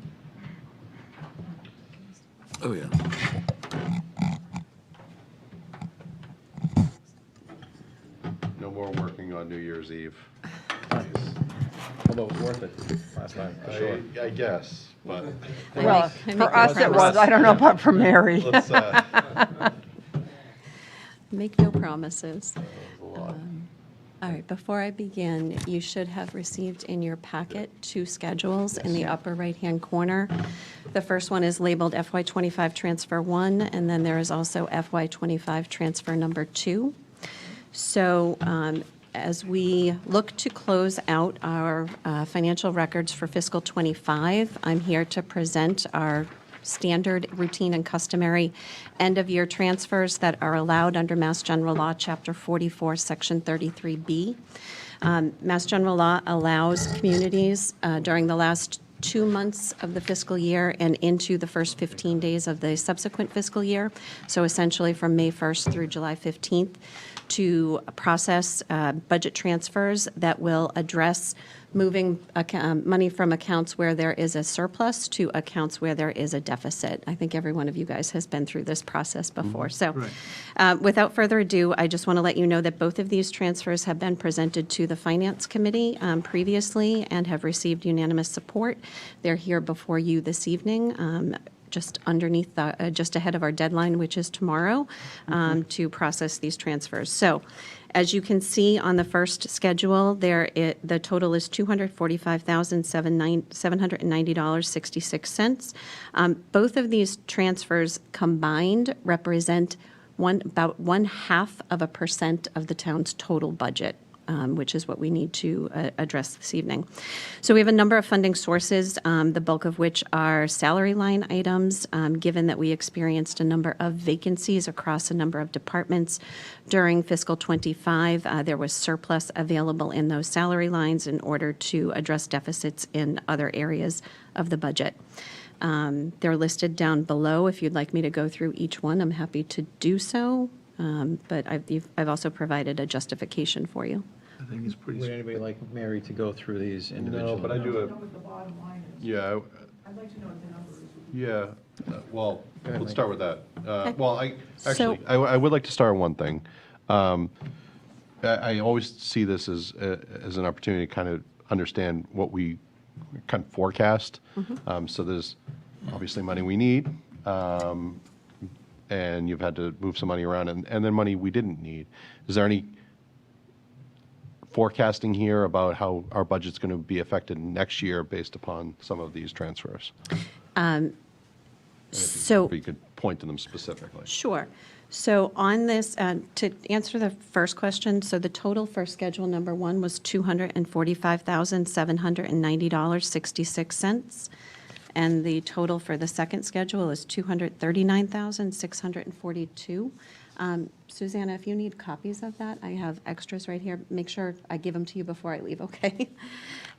Oh, yeah. No more working on New Year's Eve. Although it was worth it last time, for sure. I guess, but Well, for us it was, I don't know about for Mary. let's, Make no promises. All right, before I begin, you should have received in your packet 2 schedules in the upper right-hand corner. The first one is labeled FY25 Transfer 1, and then there is also FY25 Transfer number 2. So as we look to close out our financial records for fiscal 25, I'm here to present our standard, routine, and customary end-of-year transfers that are allowed under Mass General Law, Chapter 44, Section 33B. Mass General Law allows communities during the last 2 months of the fiscal year and into the first 15 days of the subsequent fiscal year, so essentially from May 1st through July 15th, to process budget transfers that will address moving money from accounts where there is a surplus to accounts where there is a deficit. I think every one of you guys has been through this process before. So without further ado, I just want to let you know that both of these transfers have been presented to the Finance Committee previously and have received unanimous support. They're here before you this evening. Just underneath, just ahead of our deadline, which is tomorrow, to process these transfers. So, as you can see on the first schedule, the total is $245,790.66. Both of these transfers combined represent about 0.5% of the town's total budget. Which is what we need to address this evening. So we have a number of funding sources, the bulk of which are salary line items, given that we experienced a number of vacancies across a number of departments during fiscal '25. There was surplus available in those salary lines in order to address deficits in other areas of the budget. They're listed down below. If you'd like me to go through each one, I'm happy to do so. But I've also provided a justification for you. I think it's pretty. Would anybody like Mary to go through these individually? No, but I do have, yeah, I'd like to know what the number is. yeah, well, ahead, let's Mike. start with that. Well, So- I would like to start on one thing. I always see this as an opportunity to kind of understand what we kind of forecast. So there's obviously money we need, and you've had to move some money around, and then money we didn't need. Is there any forecasting here about how our budget's going to be affected next year based upon some of these transfers? So If you could point to them specifically. Sure. So on this, to answer the first question, so the total for schedule number one was $245,790.66. And the total for the second schedule is $239,642. Susanna, if you need copies of that, I have extras right here. Make sure I give them to you before I leave, okay?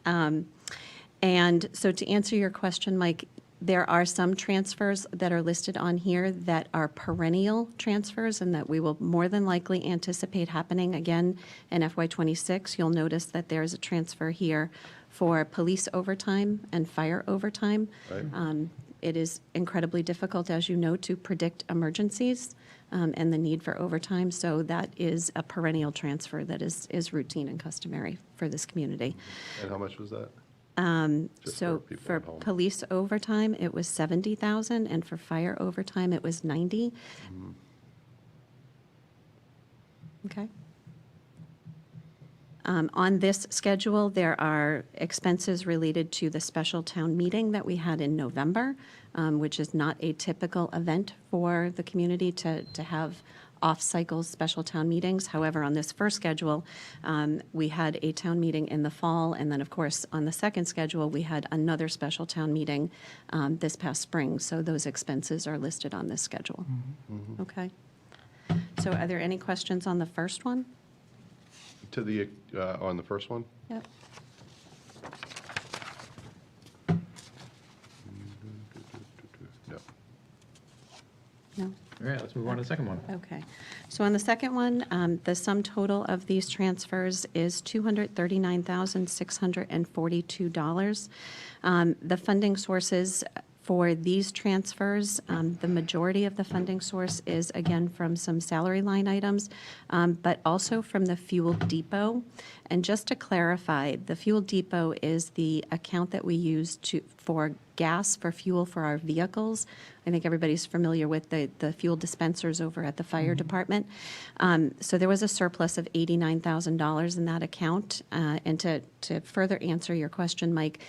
And so to answer your question, Mike, there are some transfers that are listed on here that are perennial transfers and that we will more than likely anticipate happening again in FY26. You'll notice that there's a transfer here for police overtime and fire overtime. Right. It is incredibly difficult, as you know, to predict emergencies and the need for overtime. So that is a perennial transfer that is routine and customary for this community. And how much was that? Just So people for at home. police overtime, it was 70,000, and for fire overtime, it was 90. Okay. On this schedule, there are expenses related to the special town meeting that we had in November, which is not a typical event for the community to have off-cycle special town meetings. However, on this first schedule, we had a town meeting in the fall, and then, of course, on the second schedule, we had another special town meeting this past spring. So those expenses are listed on this schedule. Okay. So are there any questions on the first one? To the, on the first one? Yep. No. No? All right, let's move on to the second one. Okay. So on the second one, the sum total of these transfers is $239,642. The funding sources for these transfers, the majority of the funding source is, again, from some salary line items, but also from the fuel depot. And just to clarify, the fuel depot is the account that we use for gas, for fuel for our vehicles. I think everybody's familiar with the fuel dispensers over at the fire department. So there was a surplus of $89,000 in that account. And to further answer your question, Mike,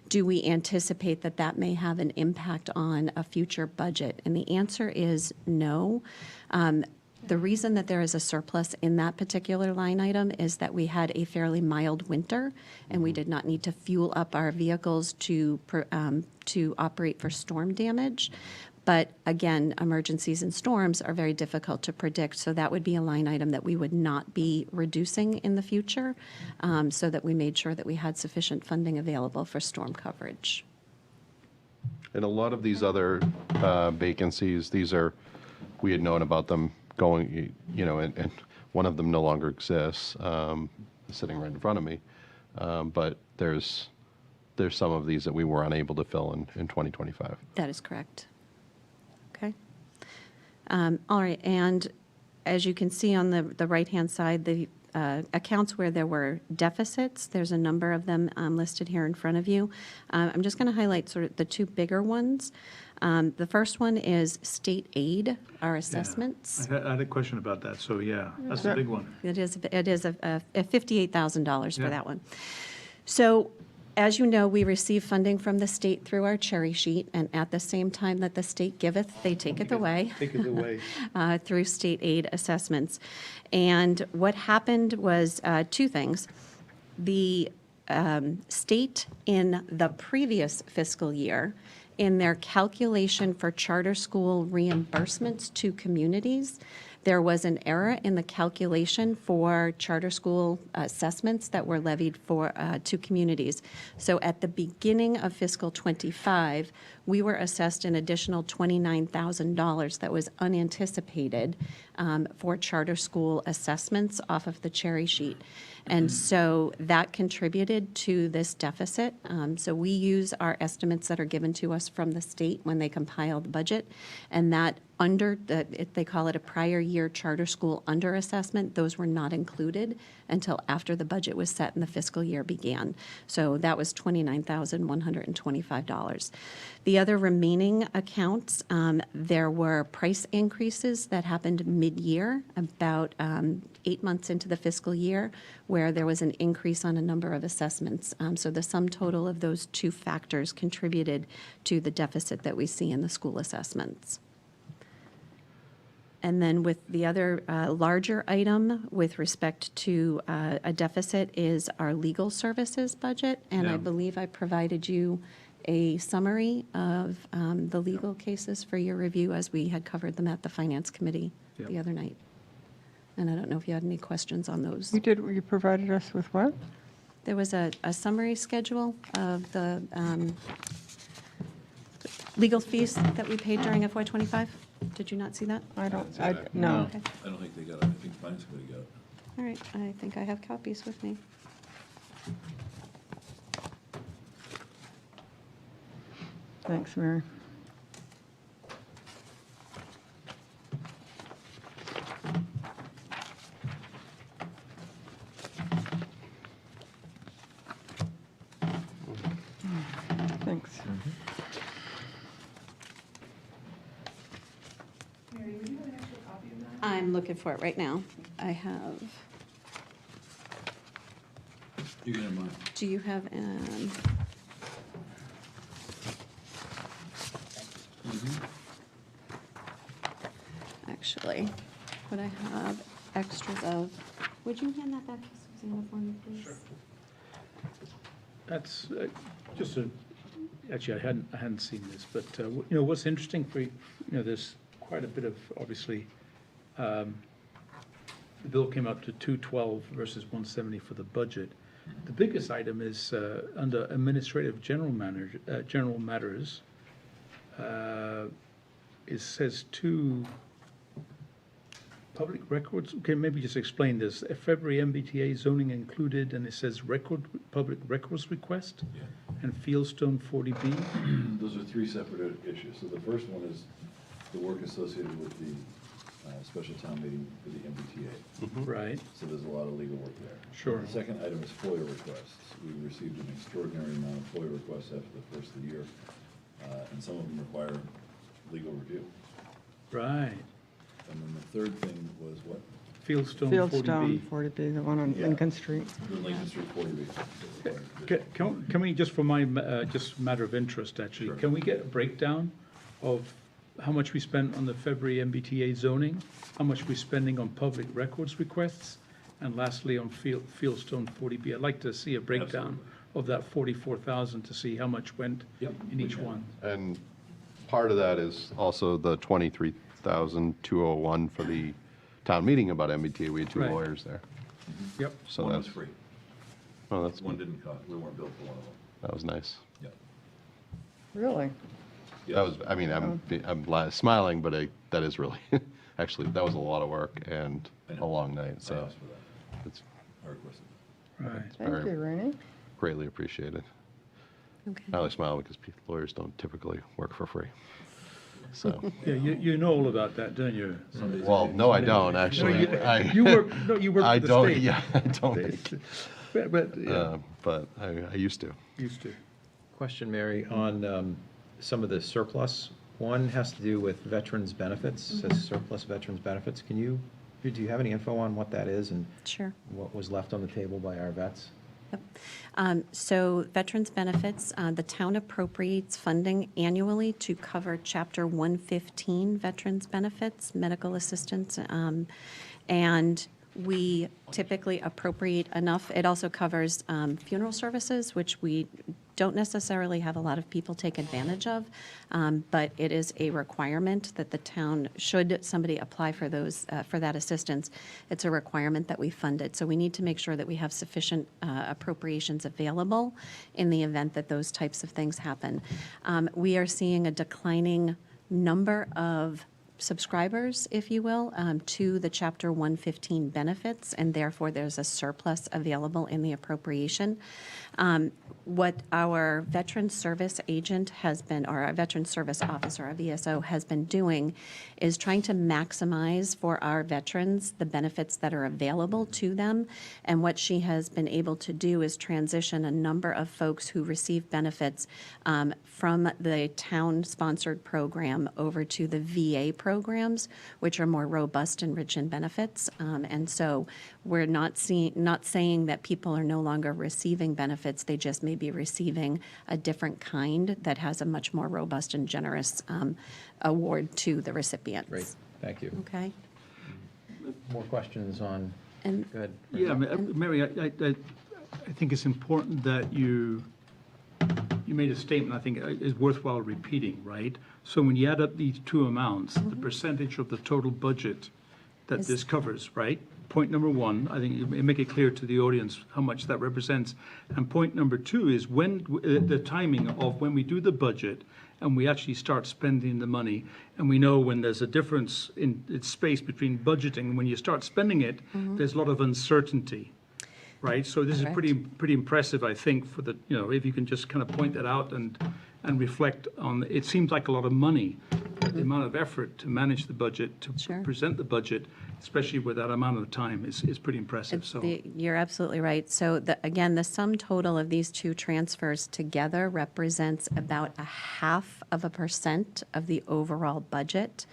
do we anticipate that that may have an impact on a future budget? And the answer is no. The reason that there is a surplus in that particular line item is that we had a fairly mild winter, and we did not need to fuel up our vehicles to operate for storm damage. But again, emergencies and storms are very difficult to predict, so that would be a line item that we would not be reducing in the future, so that we made sure that we had sufficient funding available for storm coverage. And a lot of these other vacancies, we had known about them going, and one of them no longer exists, sitting right in front of me. But there's some of these that we were unable to fill in 2025. That is correct. Okay. All right, and as you can see on the right-hand side, the accounts where there were deficits, there's a number of them listed here in front of you. I'm just going to highlight sort of the two bigger ones. The first one is state aid, our assessments. I had a question about that, so yeah, that's a big one. It is a $58,000 for Yeah. that one. So, as you know, we receive funding from the state through our cherry sheet, and at the same time that the state giveth, they taketh away. Take it away. Through state aid assessments. And what happened was two things. The state in the previous fiscal year, in their calculation for charter school reimbursements to communities, there was an error in the calculation for charter school assessments that were levied for to communities. So at the beginning of fiscal '25, we were assessed an additional $29,000 that was unanticipated for charter school assessments off of the cherry sheet. And so that contributed to this deficit. So we use our estimates that are given to us from the state when they compile the budget, and that they call it a prior year charter school underassessment. Those were not included until after the budget was set and the fiscal year began. So that was $29,125. The other remaining accounts, there were price increases that happened mid-year, about 8 months into the fiscal year, where there was an increase on a number of assessments. So the sum total of those two factors contributed to the deficit that we see in the school assessments. And then with the other larger item with respect to a deficit is our legal services budget. And I Yeah. believe I provided you a summary of the legal cases for your review as we had covered them at the Finance Committee Yep. the other night. And I don't know if you had any questions on those. You provided us with what? There was a summary schedule of the legal fees that we paid during FY '25. Did you not see that? No. I don't think they got it. I think Finance Committee got it. All right, I think I have copies with me. Thanks, Mary. Thanks. I'm looking for it right now. I have, You can have mine. do you have, actually, what I have extras of, would you hand that back to Susanna for me, please? That's just actually, I hadn't seen this, but, you know, what's interesting for, you know, there's quite a bit of, obviously, the bill came up to 212 versus 170 for the budget. The biggest item is under administrative general matters. It says two public records. Okay, maybe just explain this. February MBTA zoning included, and it says public records request, Yeah. and Fieldstone 40B. Those are three separate issues. So the first one is the work associated with the special town meeting for the MBTA. Right. So there's a lot of legal work there. Sure. The second item is FOIA requests. We received an extraordinary amount of FOIA requests after the first of the year, and some of them require legal review. Right. And then the third thing was what? Fieldstone 40B. 40B, the one on Yeah. Lincoln Street. The Lincoln Street 40B. Can we, just for my, just matter of interest, actually, Sure. can we get a breakdown of how much we spent on the February MBTA zoning, how much we're spending on public records requests, and lastly on Fieldstone 40B? I'd like to see a breakdown of that 44,000 to see how much went Yep, in we each can. one. And part of that is also the 23,201 for the town meeting about MBTA. We had two Right. lawyers there. Yep. So One was that's, free. oh, that's, One didn't cost, we weren't billed for one of them. that was nice. Yeah. Really? That was, I mean, I'm smiling, but that is really, actually, that was a lot of work and I a know. long night, I so asked for that. it's, I requested Right. Thank you, Rainey. Greatly appreciated. Okay. I only smile because lawyers don't typically work for free. So, Yeah, you know all about that, don't you? well, no, I don't, actually. You work I for the don't, state. yeah, I don't. But, yeah, But I used to. used to. Question, Mary, on some of the surplus. One has to do with veterans benefits, says surplus veterans benefits. Do you have any info on what that is and Sure. what was left on the table by our vets? Yep. So veterans benefits, the town appropriates funding annually to cover Chapter 115 veterans benefits, medical assistance, and we typically appropriate enough. It also covers funeral services, which we don't necessarily have a lot of people take advantage of, but it is a requirement that the town, should somebody apply for those, for that assistance, it's a requirement that we fund it. So we need to make sure that we have sufficient appropriations available in the event that those types of things happen. We are seeing a declining number of subscribers, if you will, to the Chapter 115 benefits, and therefore there's a surplus available in the appropriation. What our veteran service agent has been, or our veteran service officer, our VSO, has been doing is trying to maximize for our veterans the benefits that are available to them. And what she has been able to do is transition a number of folks who receive benefits from the town-sponsored program over to the VA programs, which are more robust and rich in benefits. And so we're not saying that people are no longer receiving benefits, they just may be receiving a different kind that has a much more robust and generous award to the recipients. Great, thank you. Okay? More questions on, And go ahead. Yeah, Mary, I think it's important that you made a statement I think is worthwhile repeating, right? So when you add up these two amounts, the percentage of the total budget that Is- this covers, right? Point number one, I think you make it clear to the audience how much that represents. And point number two is when the timing of when we do the budget and we actually start spending the money, and we know when there's a difference in its space between budgeting and when you start spending it, there's a lot of uncertainty. Right, so this is pretty impressive, I think, for the, if you can just kind of point that out and reflect on, it seems like a lot of money, but the amount of effort to manage the budget, to Sure. present the budget, especially with that amount of time, is pretty impressive, so. You're absolutely right. So again, the sum total of these two transfers together represents about 0.5% of the overall budget.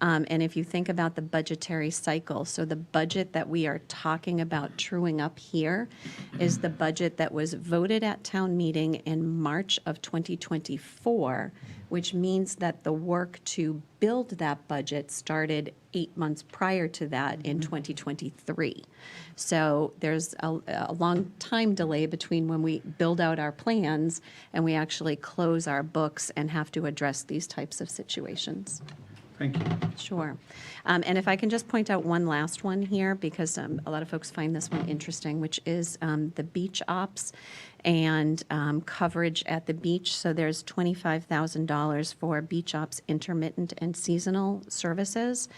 And if you think about the budgetary cycle, so the budget that we are talking about truing up here is the budget that was voted at town meeting in March of 2024, which means that the work to build that budget started 8 months prior to that in 2023. So there's a long time delay between when we build out our plans and we actually close our books and have to address these types of situations. Thank you. Sure. And if I can just point out one last one here, because a lot of folks find this one interesting, which is the beach ops and coverage at the beach. So there's $25,000 for beach ops intermittent and seasonal services.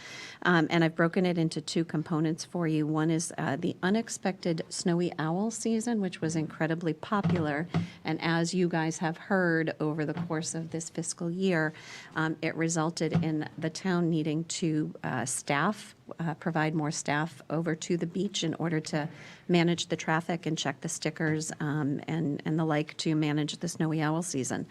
And I've broken it into two components for you. One is the unexpected snowy owl season, which was incredibly popular. And as you guys have heard over the course of this fiscal year, it resulted in the town needing to provide more staff over to the beach in order to manage the traffic and check the stickers and the like to manage the snowy owl season.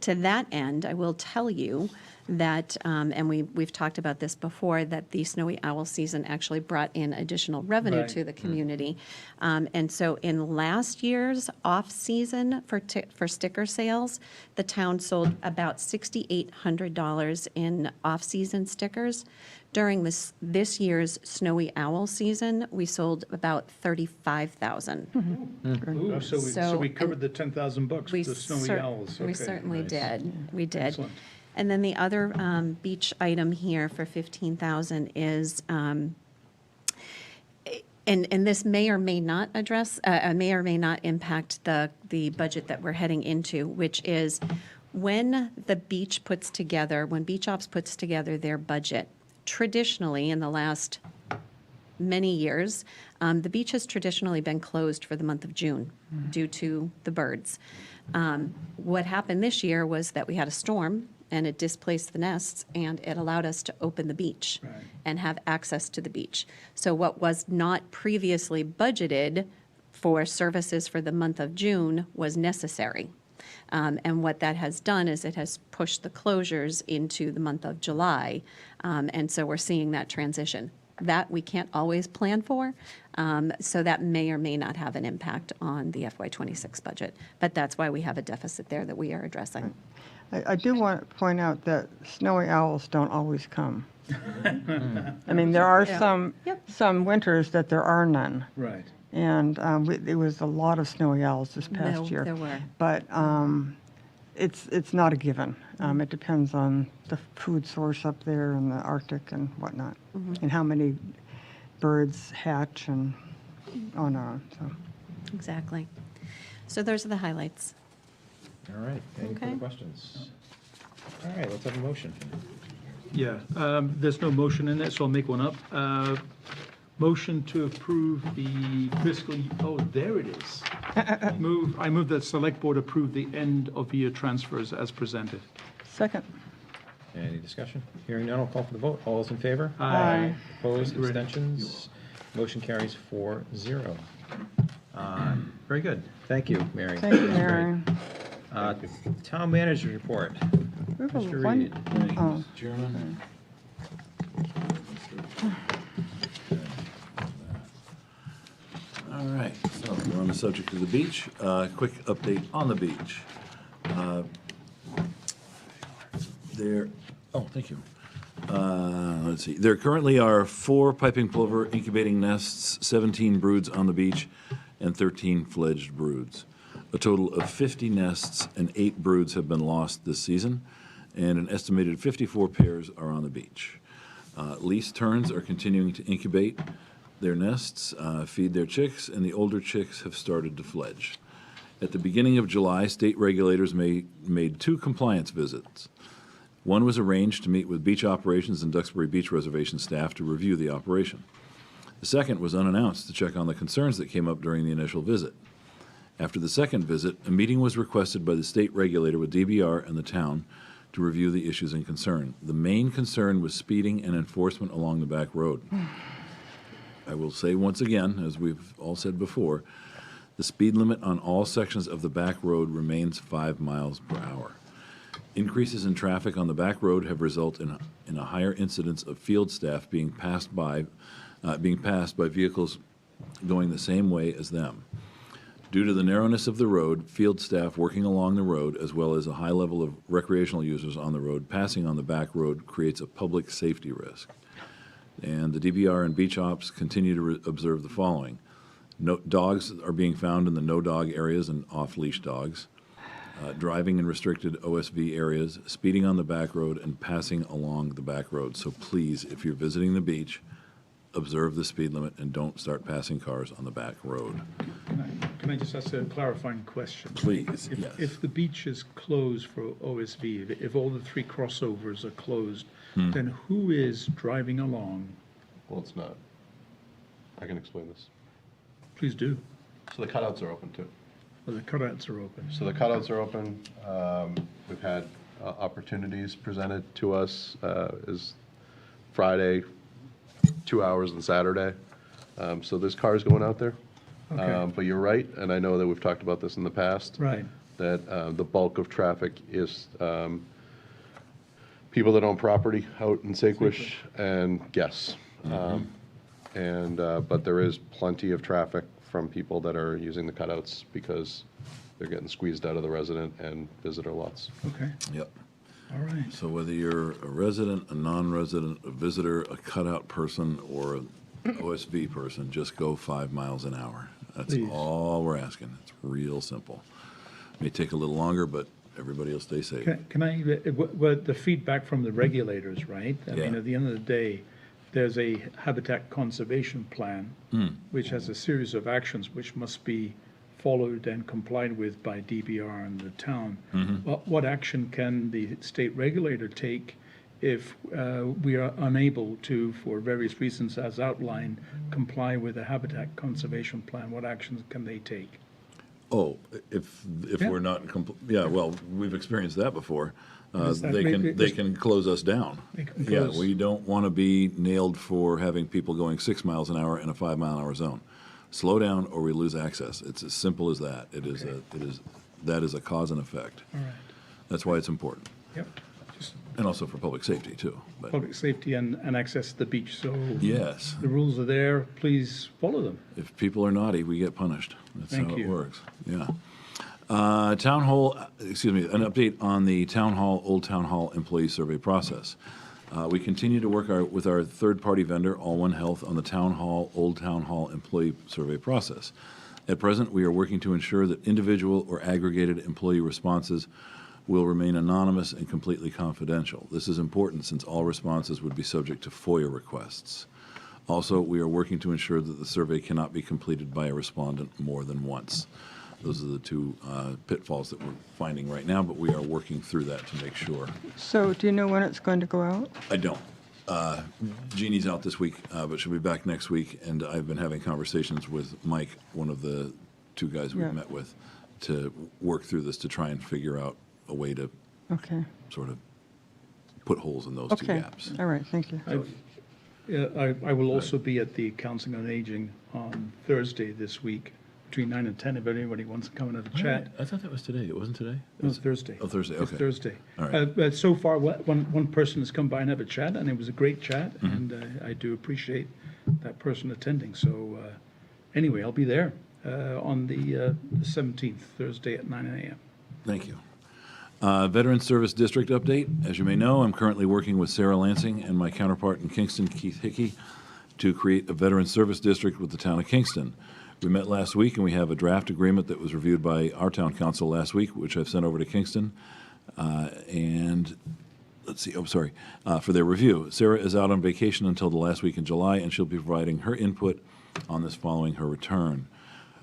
To that end, I will tell you that, and we've talked about this before, that the snowy owl season actually brought in additional revenue Right. to the community. And so in last year's off-season for sticker sales, the town sold about $6,800 in off-season stickers. During this year's snowy owl season, we sold about 35,000. Ooh, so we covered the $10,000 for the snowy owls. We Okay, certainly nice. did. We did. Excellent. And then the other beach item here for 15,000 is, and this may or may not address, may or may not impact the budget that we're heading into, which is when Beach Ops puts together their budget, traditionally in the last many years, the beach has traditionally been closed for the month of June due to the birds. What happened this year was that we had a storm and it displaced the nests, and it allowed us to open the beach and have access to the beach. So what was not previously budgeted for services for the month of June was necessary. And what that has done is it has pushed the closures into the month of July. And so we're seeing that transition. That we can't always plan for, so that may or may not have an impact on the FY26 budget. But that's why we have a deficit there that we are addressing. I do want to point out that snowy owls don't always come. I mean, there are some winters that there are none. Right. And there was a lot of snowy owls this past year. There were. But it's not a given. It depends on the food source up there in the Arctic and whatnot, and how many birds hatch and on and on. So. Exactly. So those are the highlights. All right, any Okay. further questions? All right, let's have a motion. Yeah, there's no motion in it, so I'll make one up. Motion to approve the fiscal, there it is. I move that Select Board approve the end of year transfers as presented. Second. Any discussion? Hearing none, I'll call for the vote. All those in favor? Aye. Opposed, Thank you, Randy. abstentions? Motion carries 4-0. Very good. Thank you, Mary. Thank you, That's great. Mary. Town manager's report. We have a Mr. one- Reed. oh. Chairman? All right, so we're on the subject of the beach. Quick update on the beach. Thank you. Let's see, there currently are 4 piping plover incubating nests, 17 broods on the beach, and 13 fledged broods. A total of 50 nests and 8 broods have been lost this season, and an estimated 54 pairs are on the beach. Lease terns are continuing to incubate their nests, feed their chicks, and the older chicks have started to fledge. At the beginning of July, state regulators made 2 compliance visits. One was arranged to meet with beach operations and Duxbury Beach Reservation staff to review the operation. The second was unannounced to check on the concerns that came up during the initial visit. After the second visit, a meeting was requested by the state regulator with DBR and the town to review the issues in concern. The main concern was speeding and enforcement along the back road. I will say once again, as we've all said before, the speed limit on all sections of the back road remains 5 miles per hour. Increases in traffic on the back road have resulted in a higher incidence of field staff being passed by vehicles going the same way as them. Due to the narrowness of the road, field staff working along the road, as well as a high level of recreational users on the road, passing on the back road creates a public safety risk. And the DBR and beach ops continue to observe the following. Dogs are being found in the no-dog areas and off-leash dogs. Driving in restricted OSV areas, speeding on the back road, and passing along the back road. So please, if you're visiting the beach, observe the speed limit and don't start passing cars on the back road. Can I just ask a clarifying question? Please, yes. If the beach is closed for OSV, if all the 3 crossovers are closed, then who is driving along? Well, it's not. I can explain this. Please do. So the cutouts are open too. Well, the cutouts are open. So the cutouts are open. We've had opportunities presented to us is Friday, 2 hours on Saturday. So there's cars going out there. Okay. But you're right, and I know that we've talked about this in the past. Right. That the bulk of traffic is people that own property out in Saquosh and guests. But there is plenty of traffic from people that are using the cutouts because they're getting squeezed out of the resident and visitor lots. Okay. Yep. All right. So whether you're a resident, a non-resident, a visitor, a cutout person, or an OSV person, just go 5 miles an hour. That's Please. all we're asking. It's real simple. May take a little longer, but everybody will stay safe. Can I, the feedback from the regulators, right? I mean, Yeah. at the end of the day, there's a habitat conservation plan, which has a series of actions which must be followed and complied with by DBR and the town. What action can the state regulator take if we are unable to, for various reasons as outlined, comply with the habitat conservation plan, what actions can they take? Oh, if Yeah. we're not, yeah, well, we've experienced that before. Is that They maybe- they can close us down. They can Yeah, close- we don't want to be nailed for having people going 6 miles an hour in a 5-mile-an-hour zone. Slow down or we lose access. It's as simple as that. That is a cause and effect. All right, That's why it's important. yep. Just And also for public safety, too. But public safety and access to the beach, so yes, the rules are there, please follow them. if people are naughty, we get punished. That's Thank how it you. works. Yeah. An update on the Old Town Hall employee survey process. We continue to work with our third-party vendor, All One Health, on the Old Town Hall employee survey process. At present, we are working to ensure that individual or aggregated employee responses will remain anonymous and completely confidential. This is important since all responses would be subject to FOIA requests. Also, we are working to ensure that the survey cannot be completed by a respondent more than once. Those are the two pitfalls that we're finding right now, but we are working through that to make sure. So do you know when it's going to go out? I don't. Jeannie's out this week, but she'll be back next week, and I've been having conversations with Mike, one of the two guys we've Yeah. met with, to work through this to try and figure out a way to Okay, sort of put holes in those two okay, gaps. all right, thank you. I will also be at the Council on Aging on Thursday this week, between 9 and 10, if anybody wants to come and have a chat. I thought that was today. It wasn't today? It was Thursday. Oh, Thursday, It's okay. Thursday. All right. But so far, one person has come by and have a chat, and it was a great chat, Mm-hmm. and I do appreciate that person attending. So anyway, I'll be there on the 17th, Thursday at 9 a.m. Thank you. Veteran Service District update. As you may know, I'm currently working with Sarah Lansing and my counterpart in Kingston, Keith Hickey, to create a Veteran Service District with the town of Kingston. We met last week, and we have a draft agreement that was reviewed by our town council last week, which I've sent over to Kingston. And let's see, for their review. Sarah is out on vacation until the last week in July, and she'll be providing her input on this following her return.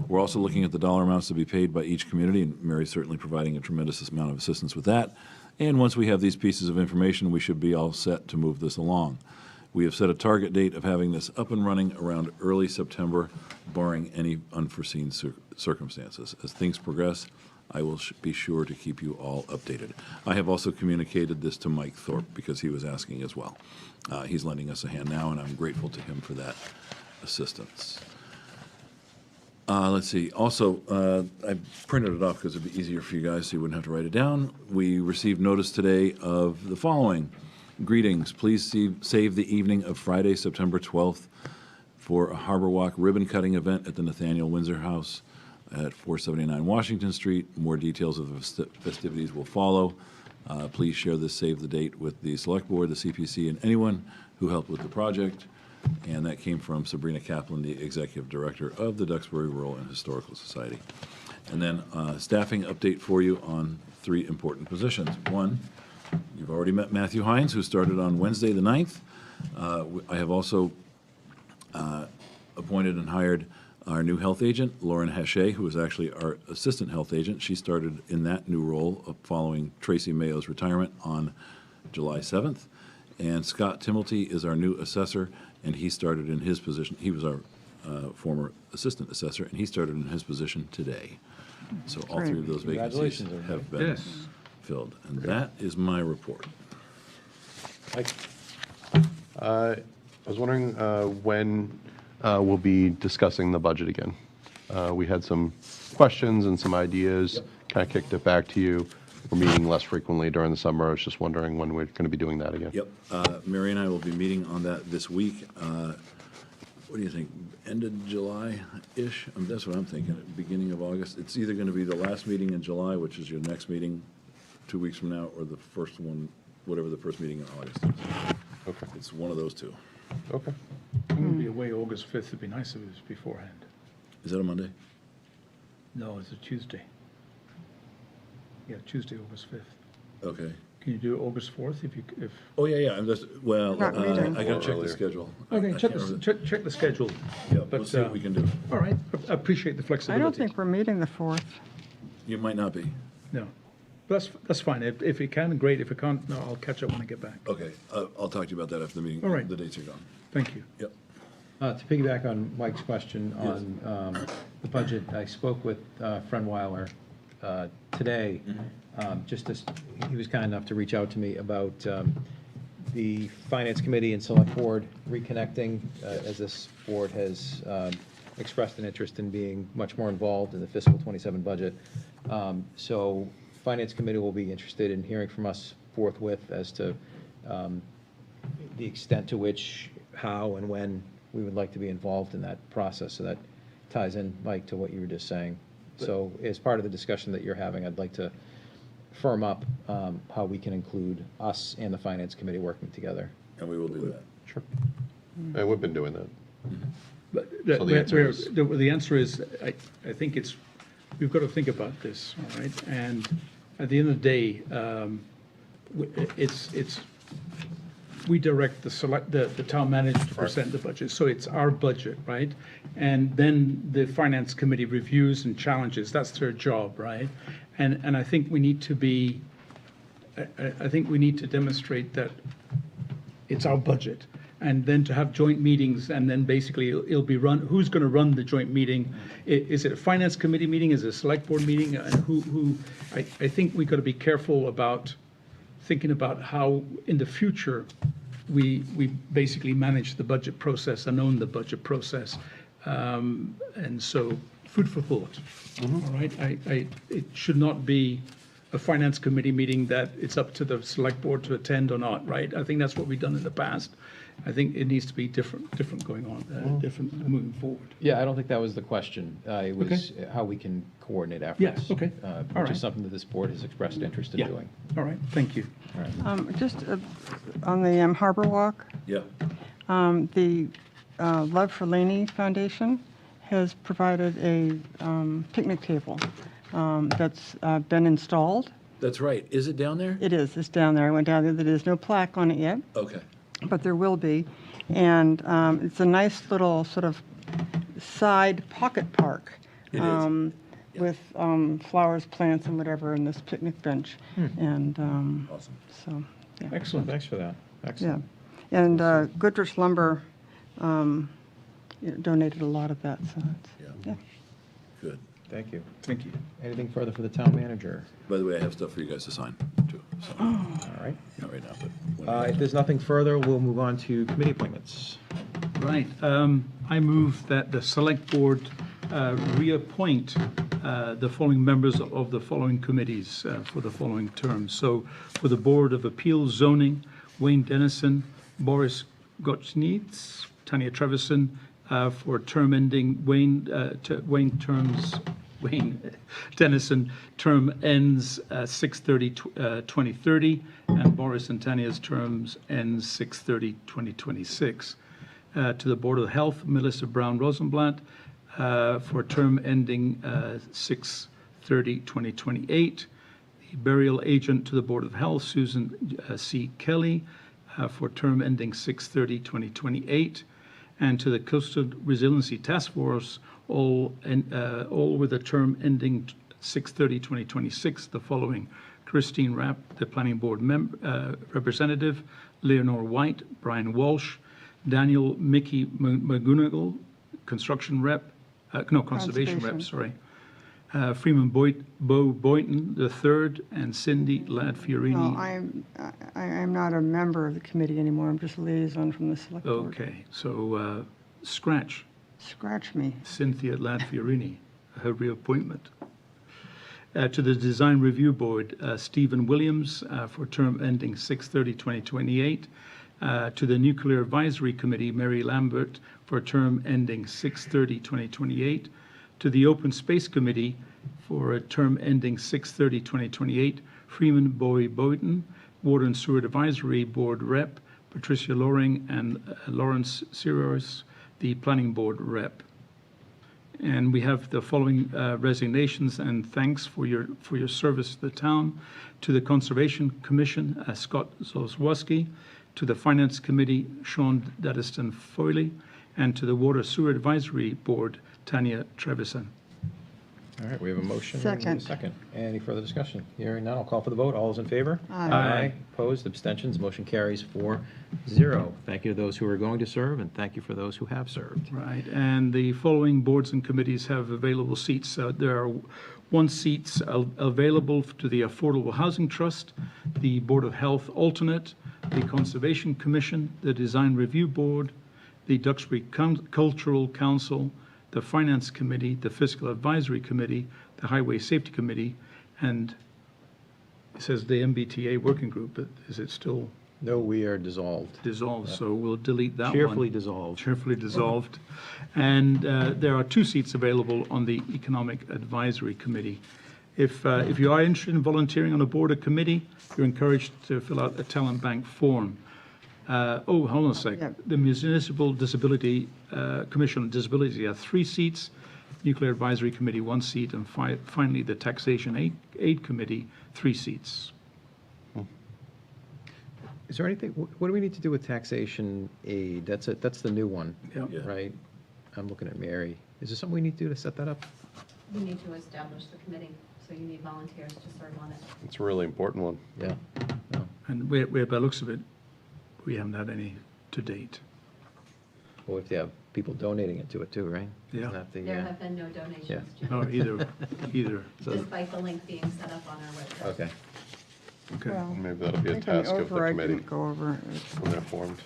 We're also looking at the dollar amounts to be paid by each community, and Mary's certainly providing a tremendous amount of assistance with that. And once we have these pieces of information, we should be all set to move this along. We have set a target date of having this up and running around early September, barring any unforeseen circumstances. As things progress, I will be sure to keep you all updated. I have also communicated this to Mike Thorpe because he was asking as well. He's lending us a hand now, and I'm grateful to him for that assistance. Let's see. Also, I printed it off because it'd be easier for you guys so you wouldn't have to write it down. We received notice today of the following. Greetings. Please save the evening of Friday, September 12th for a Harbor Walk ribbon cutting event at the Nathaniel Windsor House at 479 Washington Street. More details of the festivities will follow. Please share this save the date with the Select Board, the CPC, and anyone who helped with the project. And that came from Sabrina Kaplan, the Executive Director of the Duxbury Rural and Historical Society. And then staffing update for you on 3 important positions. One, you've already met Matthew Hines, who started on Wednesday the 9th. I have also appointed and hired our new health agent, Lauren Hachey, who is actually our assistant health agent. She started in that new role following Tracy Mayo's retirement on July 7th. And Scott Timilty is our new assessor, and he started in his position. He was our former assistant assessor, and he started in his position today. So all 3 of those vacancies Congratulations, have been filled. And that is my report. I was wondering when we'll be discussing the budget again. We had some questions and some ideas, kind of kicked it back to you. We're meeting less frequently during the summer. I was just wondering when we're going to be doing that again. Yep. Mary and I will be meeting on that this week. What do you think? End of July-ish? That's what I'm thinking, at the beginning of August. It's either going to be the last meeting in July, which is your next meeting 2 weeks from now, or the first one, whatever the first meeting in August is. Okay. It's one of those 2. Okay. I'm going to be away August 5th. It'd be nice if it was beforehand. Is that a Monday? No, it's a Tuesday. Yeah, Tuesday, August 5th. Okay. Can you do August 4th if? Oh, yeah. I'm just, well, Not meeting. I got to check the Earlier. schedule. Okay, I check can't check the schedule. Yeah, But, we'll see what we can do. All right, I appreciate the I flexibility. don't think we're meeting the 4th. You might not be. No. That's fine. If it can, great. If it can't, no, I'll catch up when I get back. Okay, I'll talk to you about that after the meeting. All right. The dates are gone. Thank you. Yep. To piggyback on Mike's question on the budget, I spoke with Frenweiler today, he was kind enough to reach out to me about the Finance Committee and Select Board reconnecting, as this board has expressed an interest in being much more involved in the fiscal '27 budget. So Finance Committee will be interested in hearing from us forthwith as to the extent to which, how, and when we would like to be involved in that process. So that ties in, Mike, to what you were just saying. So as part of the discussion that you're having, I'd like to firm up how we can include us and the Finance Committee working together. And we will do that. Sure. And we've been doing that. But So the answer is- the answer is, I think we've got to think about this, all right? And at the end of the day, we direct the town manager to present the budget, so it's our budget, right? And then the Finance Committee reviews and challenges, that's their job, right? And I think we need to demonstrate that it's our budget. And then to have joint meetings, and then basically it'll be run, who's going to run the joint meeting? Is it a Finance Committee meeting? Is it a Select Board meeting? I think we've got to be careful about thinking about how, in the future, we basically manage the budget process and own the budget process. And so, food for thought, all right? It should not be a Finance Committee meeting that it's up to the Select Board to attend or not, right? I think that's what we've done in the past. I think it needs to be different going on, different moving forward. Yeah, I don't think that was the question. It was how we can coordinate efforts. Yeah, okay. All Which right. is something that this board has expressed interest in Yeah. doing. All right, thank you. Just on the Harbor Walk, Yeah. the Love for Laney Foundation has provided a picnic table that's been installed. That's right. Is it down there? It is, it's down there. I went down there, there's no plaque on it yet, Okay. but there will be. And it's a nice little sort of side pocket park. It is. With flowers, plants, and whatever, and this picnic bench. And Awesome. so, yeah. Excellent. Thanks for that. Yeah, Excellent. and Goodrich Lumber donated a lot of that, so it's, yeah. Good. Thank you. Thank you. Anything further for the town manager? By the way, I have stuff for you guys to sign, too. So, All right. not right now, but. when If there's nothing further, we'll move on to committee appointments. Right. I move that the Select Board reappoint the following members of the following committees for the following terms. So for the Board of Appeals Zoning, Wayne Dennison, Boris Gotchnitz, Tanya Trevisan, for term ending, Wayne Dennison, term ends 6/30/2030, and Boris and Tanya's terms ends 6/30/2026. To the Board of Health, Melissa Brown Rosenblatt, for term ending 6/30/2028. The burial agent to the Board of Health, Susan C. Kelly, for term ending 6/30/2028. And to the Coastal Resiliency Task Force, all with a term ending 6/30/2026, the following: Christine Rapp, the Planning Board representative, Leonore White, Brian Walsh, Daniel Mickey McGonigal, Conservation Rep, sorry. Freeman Bo Boynton III, and Cindy Ladd-Fiorini. No, I am not a member of the committee anymore, I'm just a liaison from the Select Board. Okay, so scratch Scratch me. Cynthia Ladd-Fiorini, her reappointment. To the Design Review Board, Stephen Williams, for term ending 6/30/2028. To the Nuclear Advisory Committee, Mary Lambert, for a term ending 6/30/2028. To the Open Space Committee, for a term ending 6/30/2028, Freeman Boyden, Water and Sewer Advisory Board Rep, Patricia Loring, and Lawrence Sirius, the Planning Board Rep. And we have the following resignations and thanks for your service to the town. To the Conservation Commission, Scott Zolswowski. To the Finance Committee, Sean Daddiston Foyley. And to the Water Sewer Advisory Board, Tanya Trevisan. All right, we have a motion. and we need a Second. Second. Any further discussion? Hearing none, I'll call for the vote. All those in favor? Aye. Opposed, abstentions, motion carries 4-0. Thank you to those who are going to serve, and thank you for those who have served. Right, and the following boards and committees have available seats. There are one seats available to the Affordable Housing Trust, the Board of Health alternate, the Conservation Commission, the Design Review Board, the Duxbury Cultural Council, the Finance Committee, the Fiscal Advisory Committee, the Highway Safety Committee, and it says the MBTA Working Group, but is it still No, we are dissolved. dissolved? So we'll delete that one. Cheerfully dissolved. Cheerfully dissolved. And there are 2 seats available on the Economic Advisory Committee. If you are interested in volunteering on a board or committee, you're encouraged to fill out a talent bank form. Hold on a sec. Yep. The Municipal Disability Commission on Disability has 3 seats, Nuclear Advisory Committee 1 seat, and finally the Taxation Aid Committee 3 seats. Is there anything, what do we need to do with taxation aid? That's it, that's the new one, Yeah. right? I'm looking at Mary. Is there something we need to do to set that up? You need to establish the committee, so you need volunteers to serve on it. It's a really important one. Yeah. No. And by the looks of it, we haven't had any to date. Well, if you have people donating it to it too, right? Yeah. Isn't that the, There have been no donations, Yeah. No, Jim, either. So- despite the link being set up on our website. Okay. Okay. Well, Maybe that'll be I a think on the task of the override committee didn't go over, when they're formed.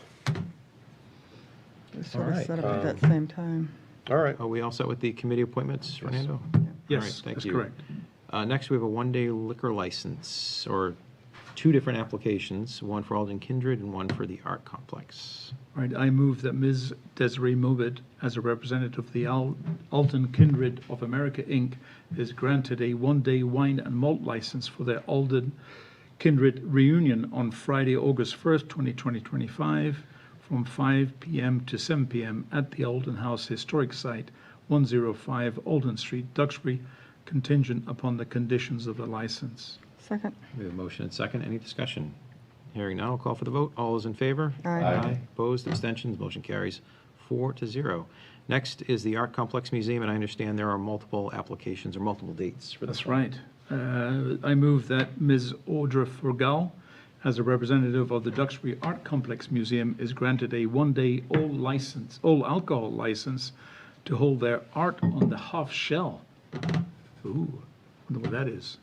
it was sort All of right, set up at that same time. All right. Are we all set with the committee appointments, Fernando? Yes, All right, thank that's you. correct. Next, we have a one-day liquor license, or 2 different applications, one for Alden Kindred and one for the Art Complex. Right, I move that Ms. Desiree Mobid, as a representative of the Alden Kindred of America, Inc., is granted a one-day wine and malt license for their Alden Kindred reunion on Friday, August 1st, 2025, from 5 p.m. to 7 p.m. at the Alden House Historic Site, 105 Alden Street, Duxbury, contingent upon the conditions of the license. Second. We have a motion and second. Any discussion? Hearing none, I'll call for the vote. All those in favor? Aye. Opposed, abstentions, motion carries 4-0. Next is the Art Complex Museum, and I understand there are multiple applications or multiple dates for this That's one. right. I move that Ms. Audra Forgal, as a representative of the Duxbury Art Complex Museum, is granted a one-day all alcohol license to hold their Art on the Half Shell. Ooh, wonder what that is.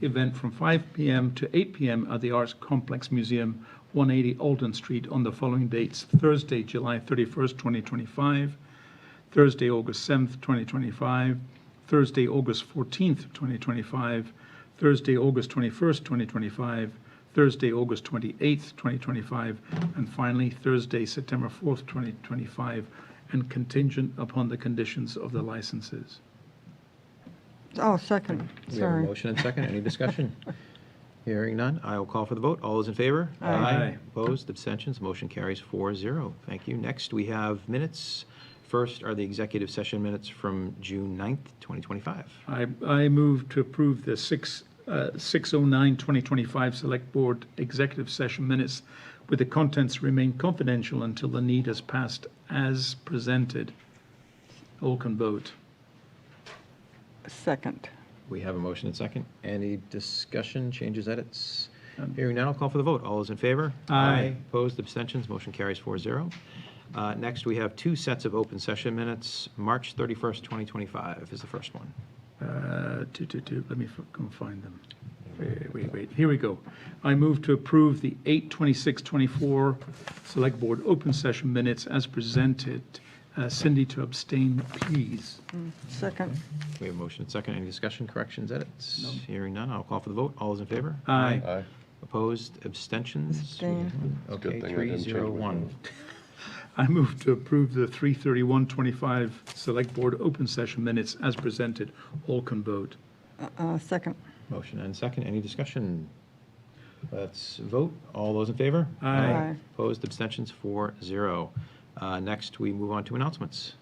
Event from 5 p.m. to 8 p.m. at the Arts Complex Museum, 180 Alden Street, on the following dates: Thursday, July 31st, 2025, Thursday, August 7th, 2025, Thursday, August 14th, 2025, Thursday, August 21st, 2025, Thursday, August 28th, 2025, and finally, Thursday, September 4th, 2025, and contingent upon the conditions of the licenses. Oh, second, We have a sorry. motion and second. Any discussion? Hearing none, I will call for the vote. All those in favor? Aye. Opposed, abstentions, motion carries 4-0. Thank you. Next, we have minutes. First are the executive session minutes from June 9th, 2025. I move to approve the 6/09/2025 Select Board Executive Session minutes with the contents remain confidential until the need has passed as presented. All can vote. Second. We have a motion and second. Any discussion, changes, edits? Hearing none, I'll call for the vote. All those in favor? Aye. Opposed, abstentions, motion carries 4-0. Next, we have 2 sets of open session minutes. March 31st, 2025 is the first one. Let me go find them. Wait. Here we go. I move to approve the 8/26/24 Select Board Open Session minutes as presented. Cindy to abstain, please. Second. We have a motion and second. Any discussion, corrections, edits? Hearing none, I'll call for the vote. All those in favor? Aye. Aye. Opposed, abstentions? Abstain. It's a good Okay, thing I didn't change my 3-0-1. vote. I move to approve the 3/31/25 Select Board Open Session minutes as presented. All can vote. Second. Motion and second. Any discussion? Let's vote. All those in favor? Aye. Opposed, abstentions, 4-0. Next, we move on to announcements.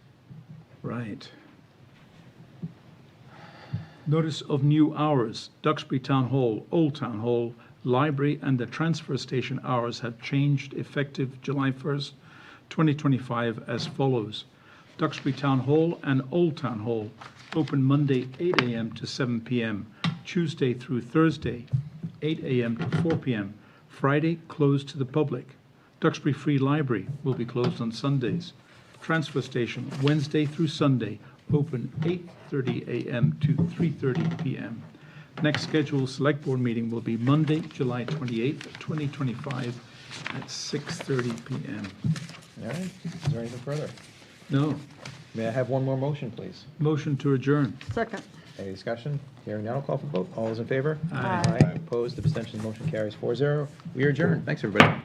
Right. Notice of new hours. Duxbury Town Hall, Old Town Hall, Library, and the transfer station hours have changed effective July 1st, 2025 as follows. Duxbury Town Hall and Old Town Hall, open Monday 8 a.m. to 7 p.m., Tuesday through Thursday 8 a.m. to 4 p.m., Friday closed to the public. Duxbury Free Library will be closed on Sundays. Transfer station Wednesday through Sunday, open 8:30 a.m. to 3:30 p.m. Next scheduled Select Board meeting will be Monday, July 28th, 2025 at 6:30 p.m. All right, is there anything further? No, May I have one more motion, please? motion to adjourn. Second. Any discussion? Hearing none, I'll call for vote. All those in favor? Aye. Opposed, abstentions, motion carries 4-0. We are adjourned. Thanks, everybody.